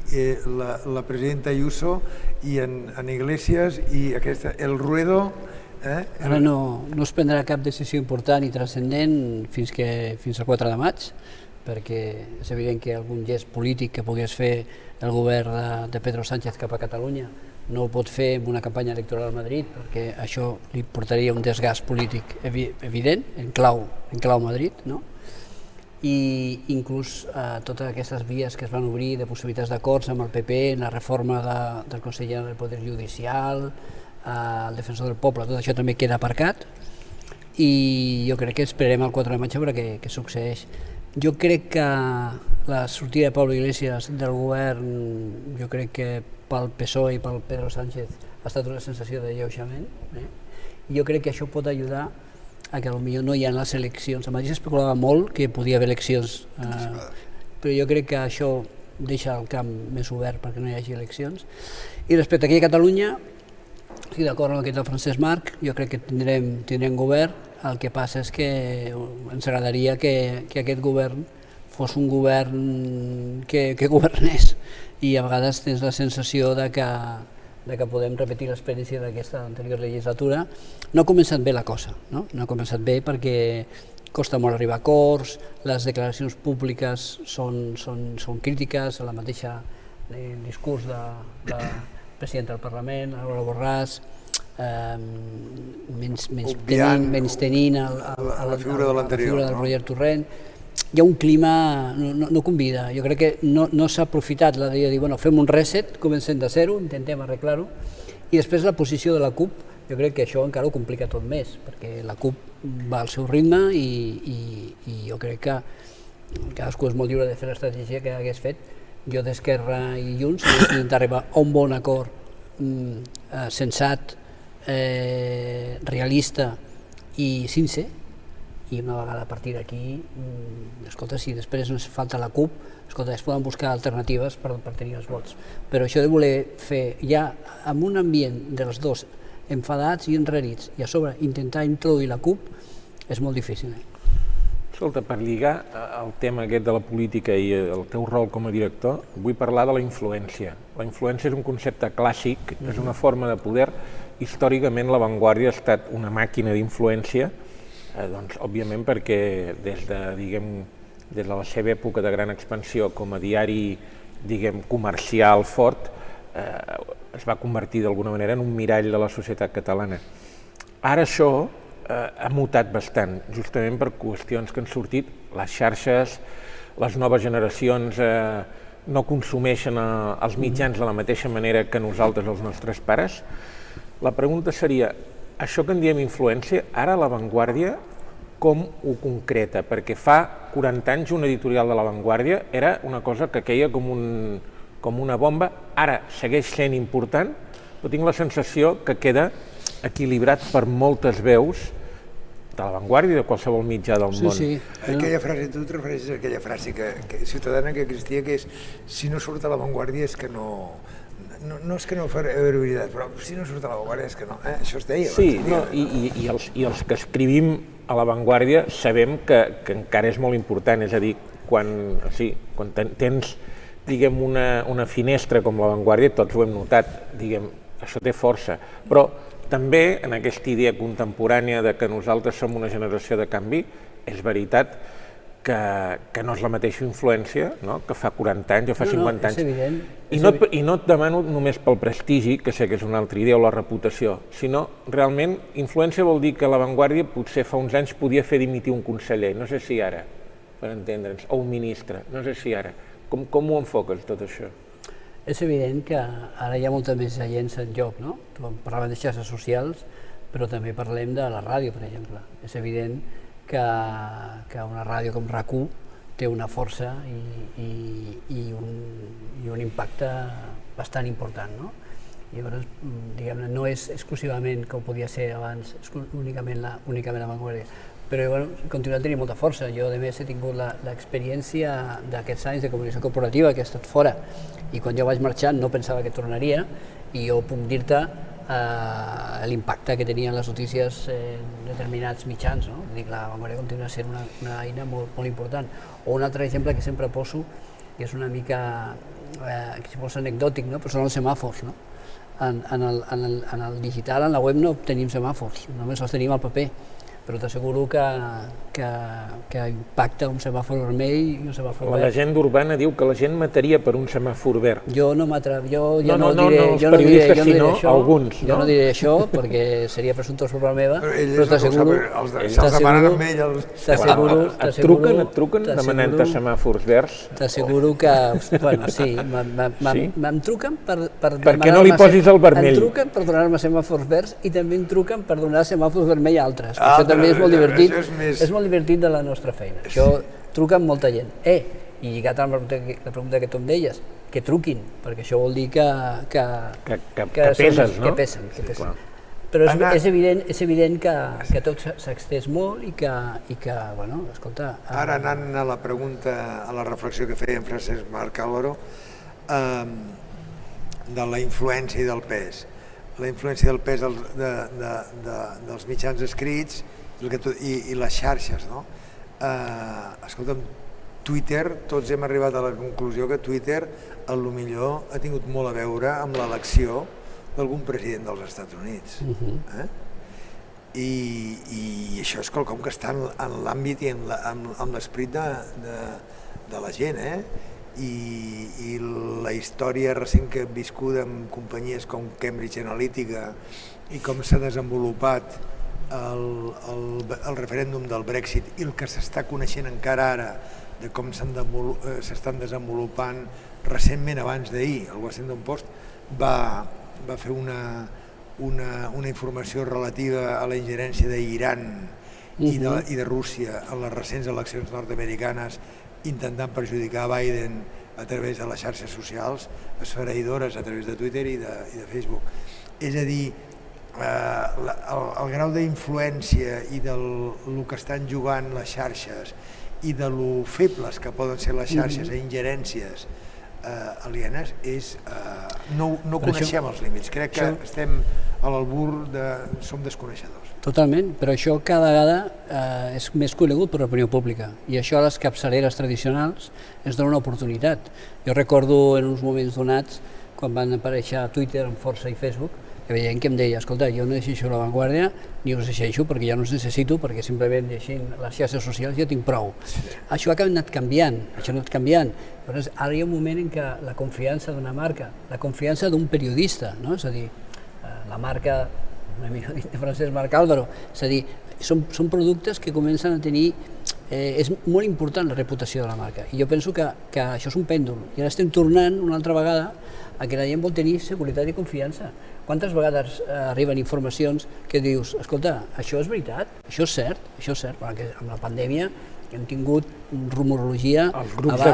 la presidenta Ayuso i en Iglesias i el Ruedo. Ara no es prendrà cap decisió important i transcendent fins al 4 de maig, perquè és evident que algun gest polític que pogués fer el govern de Pedro Sánchez cap a Catalunya no ho pot fer en una campanya electoral a Madrid, perquè això li portaria un desgast polític evident, en clau Madrid, no? I inclús totes aquestes vies que es van obrir de possibilitats d'acords amb el PP, la reforma del Consell General del Poder Judicial, el defensor del poble, tot això també queda aparcat i jo crec que esperarem el 4 de maig a veure què succeeix. Jo crec que la sortida de Pablo Iglesias del govern, jo crec que pel PSOE i pel Pedro Sánchez ha estat una sensació de lleujament. Jo crec que això pot ajudar a que potser no hi ha les eleccions. A Madrid s'especulava molt que podia haver eleccions, però jo crec que això deixa el camp més obert perquè no hi hagi eleccions. I respecte aquí a Catalunya, estic d'acord amb el que diu Francesc Marc, jo crec que tindrem govern. El que passa és que ens agradaria que aquest govern fos un govern que governés i a vegades tens la sensació de que podem repetir l'experiència d'aquesta anterior legislatura. No ha començat bé la cosa, no ha començat bé perquè costa molt arribar a acords, les declaracions públiques són crítiques, la mateixa discurs de president del Parlament, Laura Borràs, menystenint la figura de l'anterior, del Roger Torrent. Hi ha un clima, no convida, jo crec que no s'ha aprofitat la idea de dir, bueno, fem un reset, comencem de zero, intentem arreglar-ho, i després la posició de la CUP, jo crec que això encara ho complica tot més, perquè la CUP va al seu ritme i jo crec que cadascú és molt lliure de fer l'estratègia que hagués fet. Jo d'Esquerra i Junts hem d'intentar arribar a un bon acord sensat, realista i sincer, i una vegada a partir d'aquí, escolta, si després ens falta la CUP, escolta, es poden buscar alternatives per tenir els vots. Però això de voler fer ja amb un ambient dels dos enfadats i enrarits i a sobre intentar introduir la CUP és molt difícil. Escolta, per lligar el tema aquest de la política i el teu rol com a director, vull parlar de la influència. La influència és un concepte clàssic, és una forma de poder. Històricament la Vanguardia ha estat una màquina d'influència, doncs, òbviament perquè des de la seva època de gran expansió com a diari comercial fort, es va convertir d'alguna manera en un mirall de la societat catalana. Ara això ha mutat bastant, justament per qüestions que han sortit. Les xarxes, les noves generacions no consumeixen els mitjans de la mateixa manera que nosaltres, els nostres pares. La pregunta seria, això que en diem influència, ara La Vanguardia com ho concreta? Perquè fa 40 anys un editorial de La Vanguardia era una cosa que queia com una bomba, ara segueix sent important, però tinc la sensació que queda equilibrat per moltes veus de La Vanguardia i de qualsevol mitjà del món. Sí. Aquella frase, tu et refereixes a aquella frase ciutadana que existia, que és si no surt a La Vanguardia és que no és que no fa veritat, però si no surt a La Vanguardia és que no, això es deia. Sí, i els que escrivim a La Vanguardia sabem que encara és molt important, és a dir, quan tens una finestra com La Vanguardia, tots ho hem notat, això té força, però també en aquesta idea contemporània de que nosaltres som una generació de canvi, és veritat que no és la mateixa influència que fa 40 anys o fa 50 anys. És evident. I no et demano només pel prestigi, que sé que és una altra idea, o la reputació, sinó realment influència vol dir que La Vanguardia potser fa uns anys podia fer dimitir un conseller, no sé si ara, per entendre'ns, o un ministre, no sé si ara. Com ho enfoques tot això? És evident que ara hi ha molta més agents en joc, no? Parlàvem de xarxes socials, però també parlem de la ràdio, per exemple. És evident que una ràdio com RAC1 té una força i un impacte bastant important, no? Llavors, diguem-ne, no és exclusivament com podia ser abans, únicament La Vanguardia, però continua tenint molta força. Jo, a més, he tingut l'experiència d'aquests anys de comunicació corporativa, que he estat fora, i quan jo vaig marxar no pensava que tornaria, i jo puc dir-te l'impacte que tenien les notícies en determinats mitjans, no? La Vanguardia continua sent una eina molt important. O un altre exemple que sempre poso, que és una mica, si vols, anecdòtic, però són els semàfors, no? En el digital, en la web, no tenim semàfors, només els tenim al paper, però t'asseguro que impacta un semàfor vermell i un semàfor verd. La llegenda urbana diu que la gent mataria per un semàfor verd. Jo no m'atrevo, jo no diré alguns. Jo no diré això perquè seria presumpte per meva, però t'asseguro... Se'ls demanen amb ell... Et truquen demanant-te semàfors verds? T'asseguro que... Bueno, sí, em truquen per... Perquè no li posis el vermell. Em truquen per donar-me semàfors verds i també em truquen per donar semàfors vermell a altres. Això també és molt divertit, és molt divertit de la nostra feina. Això truca amb molta gent. I lligat amb la pregunta que tu em deies, que truquin, perquè això vol dir que peses, no? Que pesen. Però és evident que tot s'ha extès molt i que, bueno, escolta... Ara anant a la pregunta, a la reflexió que feia en Francesc Marc Álvaro, de la influència i del pes. La influència del pes dels mitjans escrits i les xarxes, no? Escolta'm, Twitter, tots hem arribat a la conclusió que Twitter, potser ha tingut molt a veure amb l'elecció d'algun president dels Estats Units. i això és quelcom que està en l'àmbit i en l'esperit de la gent, i la història recent que hem viscut amb companyies com Cambridge Analytica i com s'ha desenvolupat el referèndum del Brexit i el que s'està coneixent encara ara de com s'estan desenvolupant recentment, abans d'ahir, el Washington Post va fer una informació relativa a la ingerència d'Iran i de Rússia en les recents eleccions nord-americanes, intentant perjudicar Biden a través de les xarxes socials esfereïdores, a través de Twitter i de Facebook. És a dir, el grau d'influència i del que estan jugant les xarxes i de lo febles que poden ser les xarxes a ingerències alienes no coneixem els límits. Crec que estem a l'albur som desconeixedors. Totalment, però això cada vegada és més conegut per l'opinió pública i això a les capçaleres tradicionals ens dona una oportunitat. Jo recordo en uns moments donats, quan van aparèixer a Twitter amb força i Facebook, que veient que em deia, escolta, jo no llegeixo La Vanguardia ni us llegeixo perquè ja no us necessito, perquè simplement llegint les xarxes socials ja tinc prou. Això ha anat canviant, Llavors, ara hi ha un moment en què la confiança d'una marca, la confiança d'un periodista, no? És a dir, la marca, un amic de Francesc Marc Álvaro, és a dir, són productes que comencen a tenir... És molt important la reputació de la marca i jo penso que això és un pèndol i ara estem tornant una altra vegada a que la gent vol tenir seguretat i confiança. Quantes vegades arriben informacions que dius, escolta, això és veritat, això és cert, perquè amb la pandèmia hem tingut rumorologia... Els grups de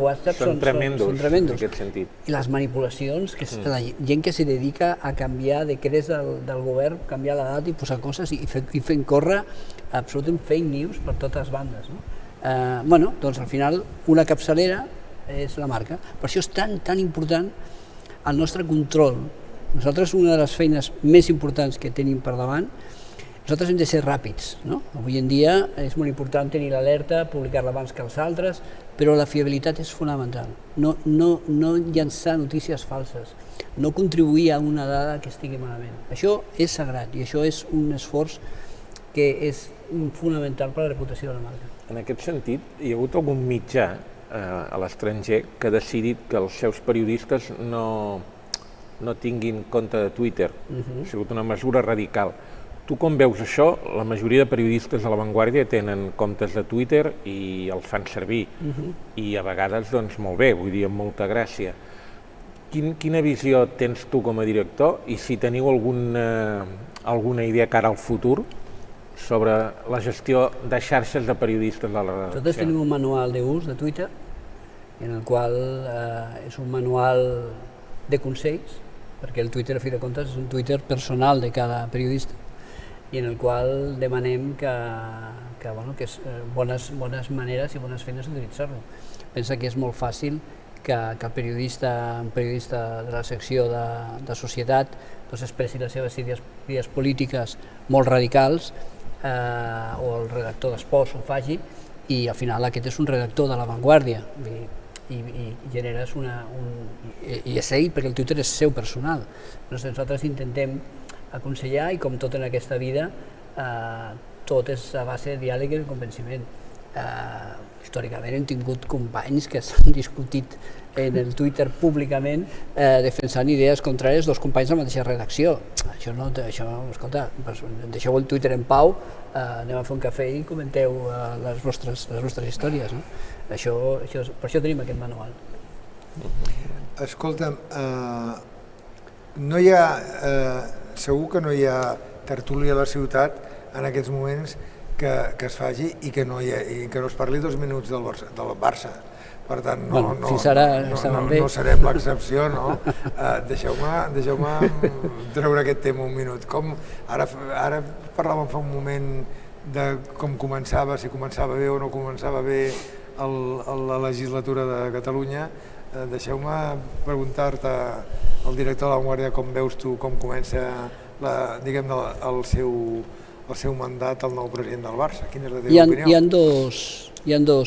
WhatsApp són tremendos en aquest sentit. I les manipulacions, que és la gent que se dedica a canviar decrets del govern, canviar la data i posar coses i fent córrer absolutament fake news per totes bandes. Doncs al final una capçalera és la marca. Per això és tan important el nostre control. Nosaltres una de les feines més importants que tenim per davant, nosaltres hem de ser ràpids, no? Avui en dia és molt important tenir l'alerta, publicar-la abans que els altres, però la fiabilitat és fonamental. No llançar notícies falses, no contribuir a una dada que estigui malament. Això és sagrat i això és un esforç que és fonamental per a la reputació de la marca. En aquest sentit, hi ha hagut algun mitjà a l'estranger que ha decidit que els seus periodistes no tinguin compte de Twitter. Ha sigut una mesura radical. Tu com veus això? La majoria de periodistes de La Vanguardia tenen comptes de Twitter i els fan servir. I a vegades, doncs, molt bé, vull dir, amb molta gràcia. Quina visió tens tu com a director i si teniu alguna idea cara al futur sobre la gestió de xarxes de periodistes de la redacció? Nosaltres tenim un manual d'ús de Twitter, en el qual és un manual de consells, perquè el Twitter, a fi de comptes, és un Twitter personal de cada periodista, i en el qual demanem que és bones maneres i bones feines d'utilitzar-lo. Pensa que és molt fàcil que un periodista de la secció de societat expressi les seves idees polítiques molt radicals, o el redactor d'esports ho faci, i al final aquest és un redactor de La Vanguardia, i generes i és ell, perquè el Twitter és seu personal. Nosaltres intentem aconsellar, i com tot en aquesta vida, tot és a base de diàleg i de convenciment. Històricament hem tingut companys que s'han discutit en el Twitter públicament defensant idees contràries dels companys de la mateixa redacció. Escolta, deixeu el Twitter en pau, anem a fer un cafè i comenteu les vostres històries. Per això tenim aquest manual. Escolta'm, no hi ha... Segur que no hi ha tertúlia a la ciutat en aquests moments que es faci i que no es parli 2 minuts del Barça. Per tant, fins ara estaven bé. No serem l'excepció, no? Deixeu-me treure aquest tema un minut. Ara parlàvem fa un moment de com començava, si començava bé o no començava bé la legislatura de Catalunya. Deixeu-me preguntar-te, el director de La Vanguardia, com veus tu, com comença el seu mandat al nou president del Barça? Quina és la teva opinió? Hi ha dos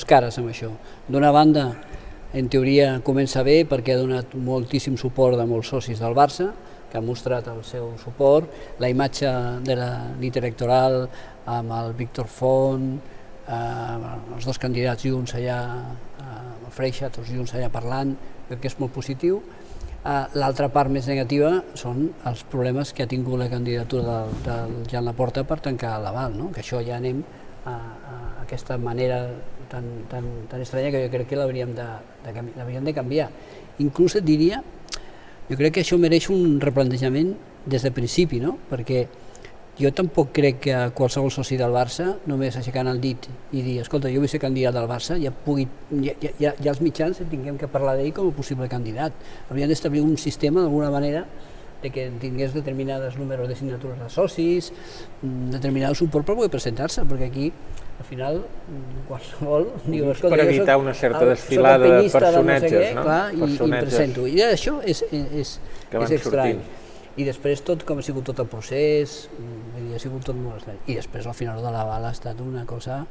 cares amb això. D'una banda, en teoria comença bé perquè ha donat moltíssim suport a molts socis del Barça, que ha mostrat el seu suport, la imatge de la nit electoral amb el Víctor Font, els dos candidats junts allà, el Freixa, tots junts allà parlant, crec que és molt positiu. L'altra part més negativa són els problemes que ha tingut la candidatura del Jan Laporta per tancar l'aval, no? Que això ja anem a aquesta manera tan estranya que jo crec que l'hauríem de canviar. Inclús et diria, jo crec que això mereix un replantejament des del principi, no? Perquè jo tampoc crec que qualsevol soci del Barça, només aixecant el dit i dir, escolta, jo vull ser candidat del Barça, ja els mitjans tinguem que parlar d'ell com a possible candidat. Hauríem d'establir un sistema, d'alguna manera, de que tingués determinades números de signatures de socis, determinat suport per poder presentar-se, perquè aquí, al final, qualsevol diu, escolta, per evitar una certa desfilada de personatges, no? I em presento. I això és estrany. I després tot com ha sigut tot el procés, ha sigut tot molt estrany. I després al final de l'aval ha estat una cosa,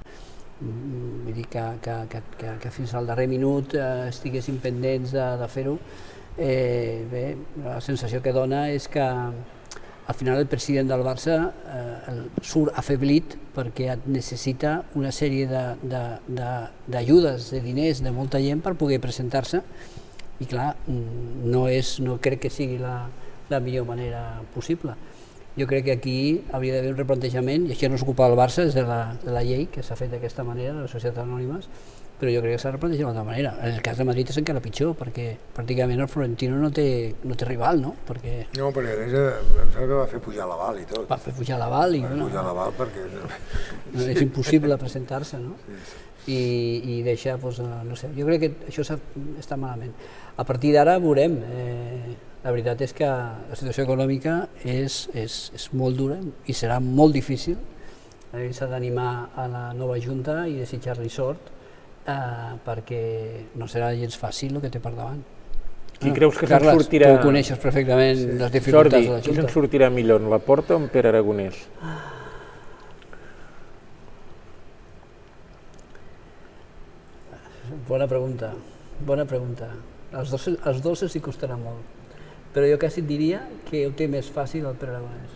vull dir que fins al darrer minut estiguessin pendents de fer-ho. Bé, la sensació que dona és que al final el president del Barça surt afeblit perquè necessita una sèrie d'ajudes, de diners, de molta gent per poder presentar-se i clar, no crec que sigui la millor manera possible. Jo crec que aquí hauria d'haver un replantejament, i això no és culpa del Barça, és de la llei que s'ha fet d'aquesta manera, de les societats anònimes, però jo crec que s'ha de replantejar d'una altra manera. En el cas de Madrid és encara pitjor, perquè pràcticament el Florentino no té rival, no? No, perquè a més em sembla que va fer pujar l'aval i tot. Va fer pujar l'aval i... Va fer pujar l'aval perquè... És impossible presentar-se, no? I deixar, no sé, jo crec que això està malament. A partir d'ara veurem. La veritat és que la situació econòmica és molt dura i serà molt difícil. S'ha d'animar a la nova Junta i desitjar-li sort perquè no serà gens fàcil el que té per davant. Qui creus que se'n sortirà... Carles, tu coneixes perfectament les dificultats de la Junta. Jordi, qui se'n sortirà millor, en Laporta o en Pere Aragonès? Bona pregunta. Els dos els hi costarà molt. Però jo quasi et diria que ho té més fàcil el Pere Aragonès.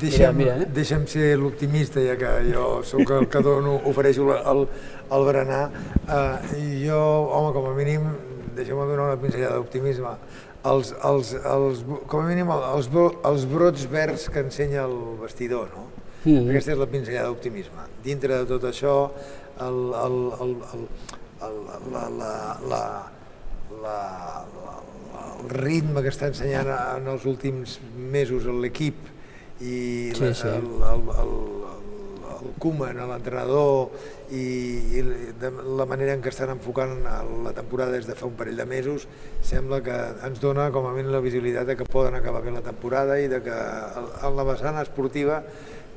Deixa'm ser l'optimista, ja que jo soc el que ofereixo el berenar. Jo, home, com a mínim, deixa'm donar una pinzellada d'optimisme. Com a mínim, els brots verds que ensenya el vestidor, no? Aquesta és la pinzellada d'optimisme. Dintre de tot això, el ritme que està ensenyant en els últims mesos l'equip i el Koeman, l'entrenador i la manera en què estan enfocant la temporada des de fa un parell de mesos, sembla que ens dona com a mínim la visibilitat que poden acabar bé la temporada i que en la vessant esportiva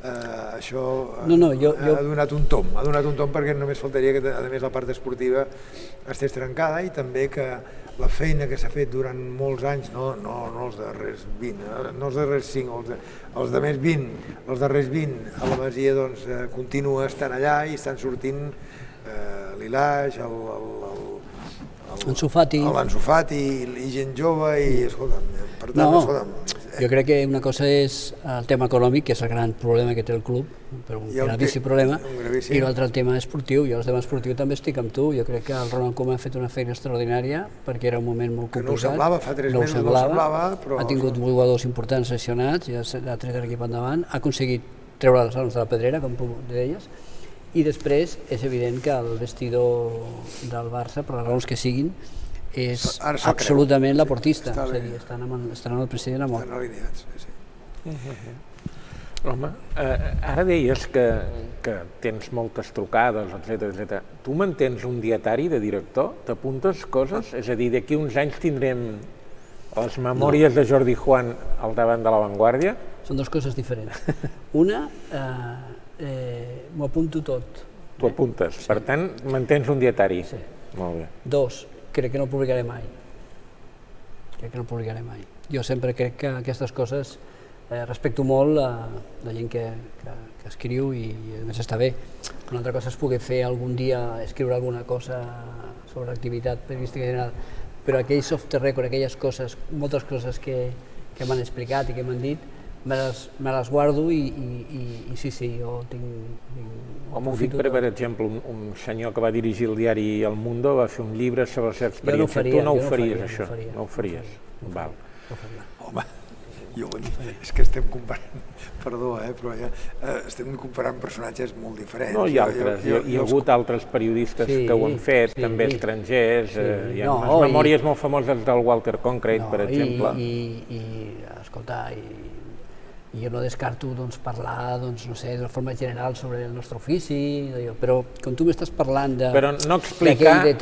això ha donat un tomb perquè només faltaria que a més la part esportiva estés trencada i també que la feina que s'ha fet durant molts anys, no els darrers 20, no els darrers 5, els darrers 20 a la Masia doncs continua estant allà i estan sortint l'Ilaix, l'Ansu Fati i gent jove i escolta'm, per tant, escolta'm. Jo crec que una cosa és el tema econòmic, que és el gran problema que té el club, però un gravíssim problema, i l'altre el tema esportiu. Jo el tema esportiu també estic amb tu, jo crec que el Ronald Koeman ha fet una feina extraordinària perquè era un moment molt complicat. Que no ho semblava, fa 3 mesos no ho semblava, però... Ha tingut jugadors importants lesionats, ja ha tret l'equip endavant, ha aconseguit treure les armes de la pedrera, com tu deies, i després és evident que el vestidor del Barça, per les raons que siguin, és absolutament laportista, és a dir, estan amb el president a mort. Estan alineats, sí. Home, ara deies que tens moltes trucades, etc. Tu mantens un dietari de director? T'apuntes coses? És a dir, d'aquí uns anys tindrem les memòries de Jordi Juan al davant de La Vanguardia? Són dues coses diferents. Una, m'ho apunto tot. T'ho apuntes, per tant, mantens un dietari? Sí. Molt bé. 2, crec que no publicaré mai. Jo sempre crec que aquestes coses respecto molt la gent que escriu i a més està bé. Una altra cosa és poder fer algun dia, escriure alguna cosa sobre activitat periodística general, però aquells off the record, aquelles coses, moltes coses que m'han explicat i que m'han dit, me les guardo i sí, jo tinc... Home, ho dic per exemple, un senyor que va dirigir el diari El Mundo va fer un llibre sobre la seva experiència. Tu no ho faries, això? No ho faries? Val. Home, és que estem comparant, perdó, però ja estem comparant personatges molt diferents. No, hi ha altres, hi ha hagut altres periodistes que ho han fet, també estrangers, hi ha unes memòries molt famoses del Walter Cronkite, per exemple. Escolta, jo no descarto parlar, no sé, d'una forma general sobre el nostre ofici, però quan tu m'estàs parlant de... Però no explicar que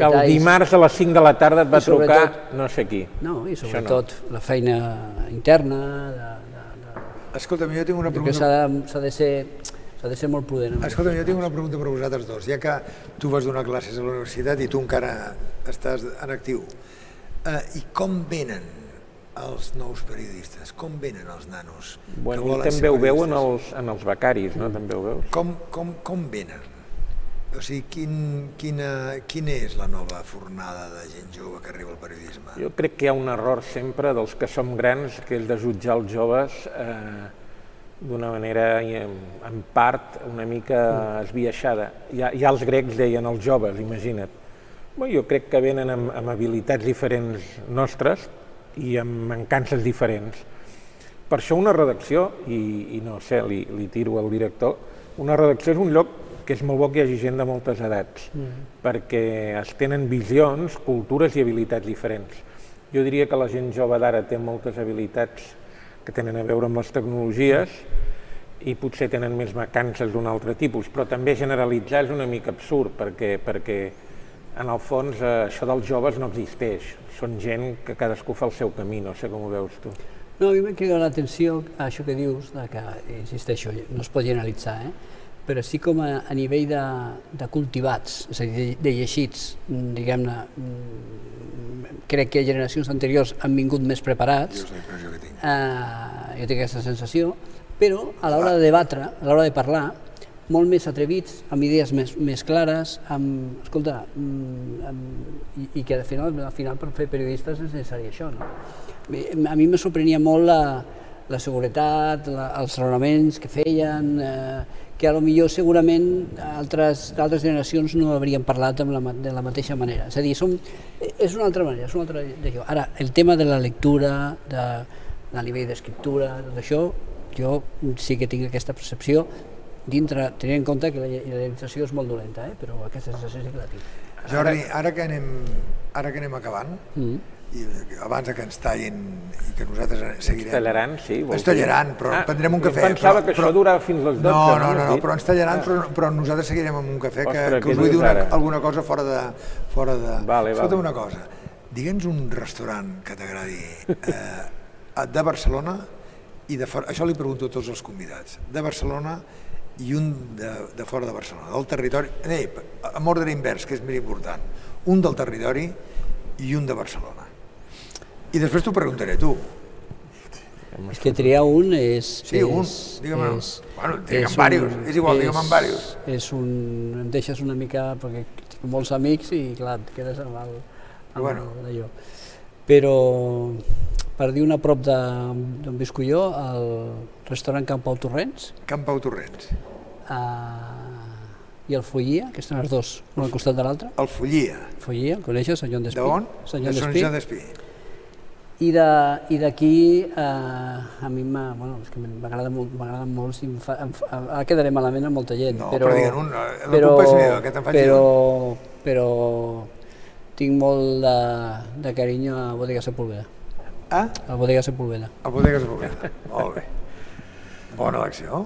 el dimarts a les 5 de la tarda et va trucar no sé qui. No, i sobretot la feina interna... Escolta'm, jo tinc una pregunta... S'ha de ser molt prudent. Escolta'm, jo tinc una pregunta per vosaltres dos, ja que tu vas donar classes a la universitat i tu encara estàs en actiu. I com venen els nous periodistes? Com venen els nanos? Bueno, també ho veu en els becaris, no? També ho veus? Com venen? O sigui, quina és la nova fornada de gent jove que arriba al periodisme? Jo crec que hi ha un error sempre dels que som grans, que és de jutjar els joves d'una manera, en part, una mica esbiaixada. Ja els grecs deien els joves, imagina't. Jo crec que venen amb habilitats diferents nostres, i amb mancances diferents. Per això una redacció, i no sé, li tiro al director, una redacció és un lloc que és molt bo que hi hagi gent de moltes edats, perquè es tenen visions, cultures i habilitats diferents. Jo diria que la gent jove d'ara té moltes habilitats que tenen a veure amb les tecnologies i potser tenen més mancances d'un altre tipus, però també generalitzar és una mica absurd, perquè en el fons això dels joves no existeix. Són gent que cadascú fa el seu camí, no sé com ho veus tu. No, a mi m'ha cridat l'atenció a això que dius, que, insisteixo, no es pot generalitzar, però sí com a nivell de cultivats, és a dir, de llegits, diguem-ne, crec que generacions anteriors han vingut més preparats. Jo és la impressió que tinc. Jo tinc aquesta sensació, però a l'hora de debatre, a l'hora de parlar, molt més atrevits, amb idees més clares, escolta, i que al final per fer periodistes és necessari això, no? A mi me sorprenia molt la seguretat, els raonaments que feien, que potser segurament altres generacions no haurien parlat de la mateixa manera. És a dir, és una altra manera, és una altra d'allò. Ara, el tema de la lectura, del nivell d'escriptura, tot això, jo sí que tinc aquesta percepció, tenint en compte que la realització és molt dolenta, però aquesta sensació sí que la tinc. Jordi, ara que anem acabant, i abans que ens tallin i que nosaltres seguirem... Ens tallaran, sí? Ens tallaran, però prendrem un cafè. Pensava que això durava fins les 12. No, però ens tallaran, però nosaltres seguirem amb un cafè, que us vull dir alguna cosa fora de... Escolta una cosa, digue'ns un restaurant que t'agradi de Barcelona, i això li pregunto a tots els convidats, de Barcelona i un de fora de Barcelona, del territori, amb ordre invers, que és més important, un del territori i un de Barcelona. I després t'ho preguntaré tu. És que triar un és... Sí, un, digue'm. Bueno, digue'm diversos, és igual, digue'm diversos. Em deixes una mica, perquè tinc molts amics i clar, et quedes amb allò. Però, per dir una prop d'on visco jo, el restaurant Can Pau Torrents. Can Pau Torrents. I el Follia, que estan els dos, un al costat de l'altre. El Follia. Follia, el coneixes? Sant Joan d'Espí. D'on? De Sant Joan d'Espí. I d'aquí, a mi m'agrada molt, ara quedaré malament amb molta gent. No, però digue'n un, la culpa és meva, que te'n faig jo. Però tinc molt de carinyo a Bodega Sepúlveda. A Bodega Sepúlveda. A Bodega Sepúlveda, molt bé. Bona elecció.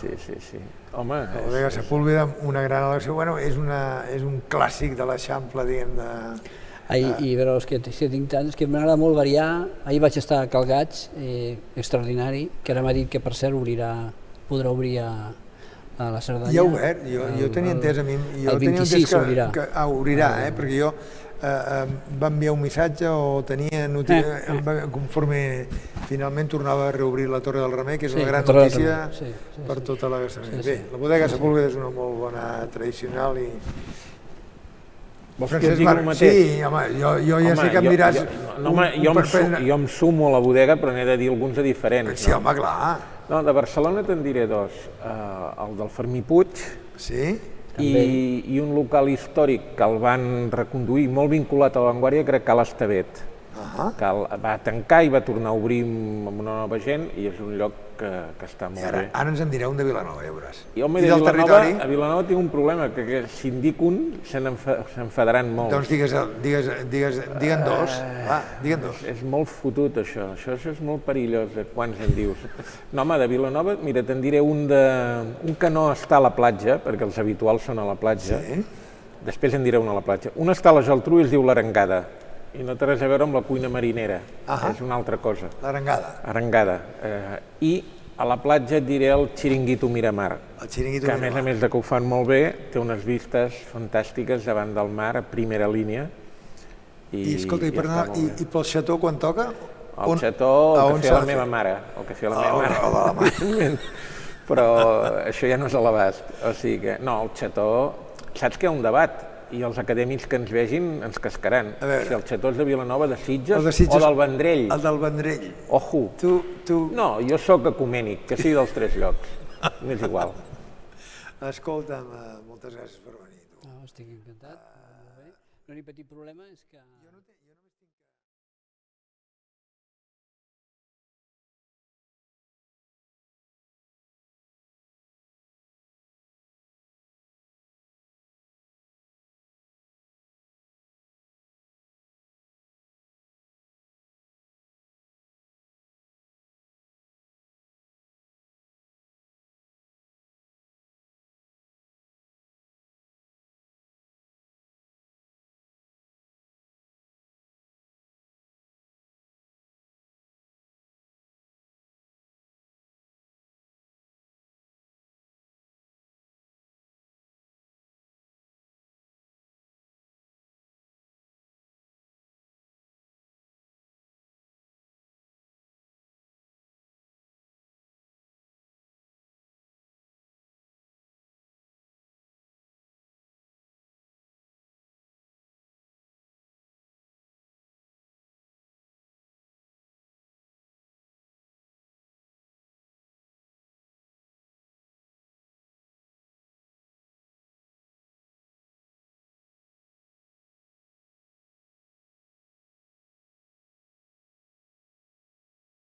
Sí. Home, la Bodega Sepúlveda, una gran elecció. Bueno, és un clàssic de l'Eixample, diguem, de... I però és que tinc tant, és que m'agrada molt variar. Ahir vaig estar a Calgats, extraordinari, que ara m'ha dit que per cert podrà obrir a la Cerdanya. Ja ha obert, jo tenia entès a mi, el 26 s'obrirà. Obrirà, perquè jo va enviar un missatge o tenia conforme finalment tornava a reobrir la Torre del Remei, que és una gran notícia per tota la gastronomia. Bé, la Bodega Sepúlveda és una molt bona tradicional i Vols que et digui el mateix? Sí, home, jo ja sé que em diràs... Jo em sumo a la bodega, però n'he de dir alguns de diferents. Sí, home, clar. No, de Barcelona te'n diré dos. El del Fermí Puig Sí? i un local històric que el van reconduir, molt vinculat a l'Avantguàrdia, crec que a l'Estavet, que va tancar i va tornar a obrir amb una nova gent i és un lloc que està molt bé. Ara ens en direu un de Vilanova, ja veuràs. I home, a Vilanova tinc un problema, que si en dic un s'enfadaran molt. Doncs digue'n dos. Va, digue'n dos. És molt fotut, això és molt perillós, quants en dius. No, home, de Vilanova, mira, te'n diré un que no està a la platja, perquè els habituals són a la platja. Després en diré un a la platja. Un està a la Geltrú i es diu l'Arengada, i no té res a veure amb la cuina marinera, és una altra cosa. L'Arengada. Arengada. I a la platja et diré el Xiringuito Miramar, que a més de que ho fan molt bé, té unes vistes fantàstiques davant del mar a primera línia. I escolta, i pel xató quan toca? El xató, el que feia la meva mare. El que feia la meva mare. Però això ja no és a l'abast. O sigui que, no, el xató... Saps que hi ha un debat? I els acadèmics que ens vegin ens cascaran. Si el xató és de Vilanova, de Sitges o del Vendrell. El del Vendrell. Ojo. No, jo sóc ecumènic, que sigui dels tres llocs. M'és igual. Escolta'm, moltes gràcies per venir. Estic encantat. L'únic petit problema és que...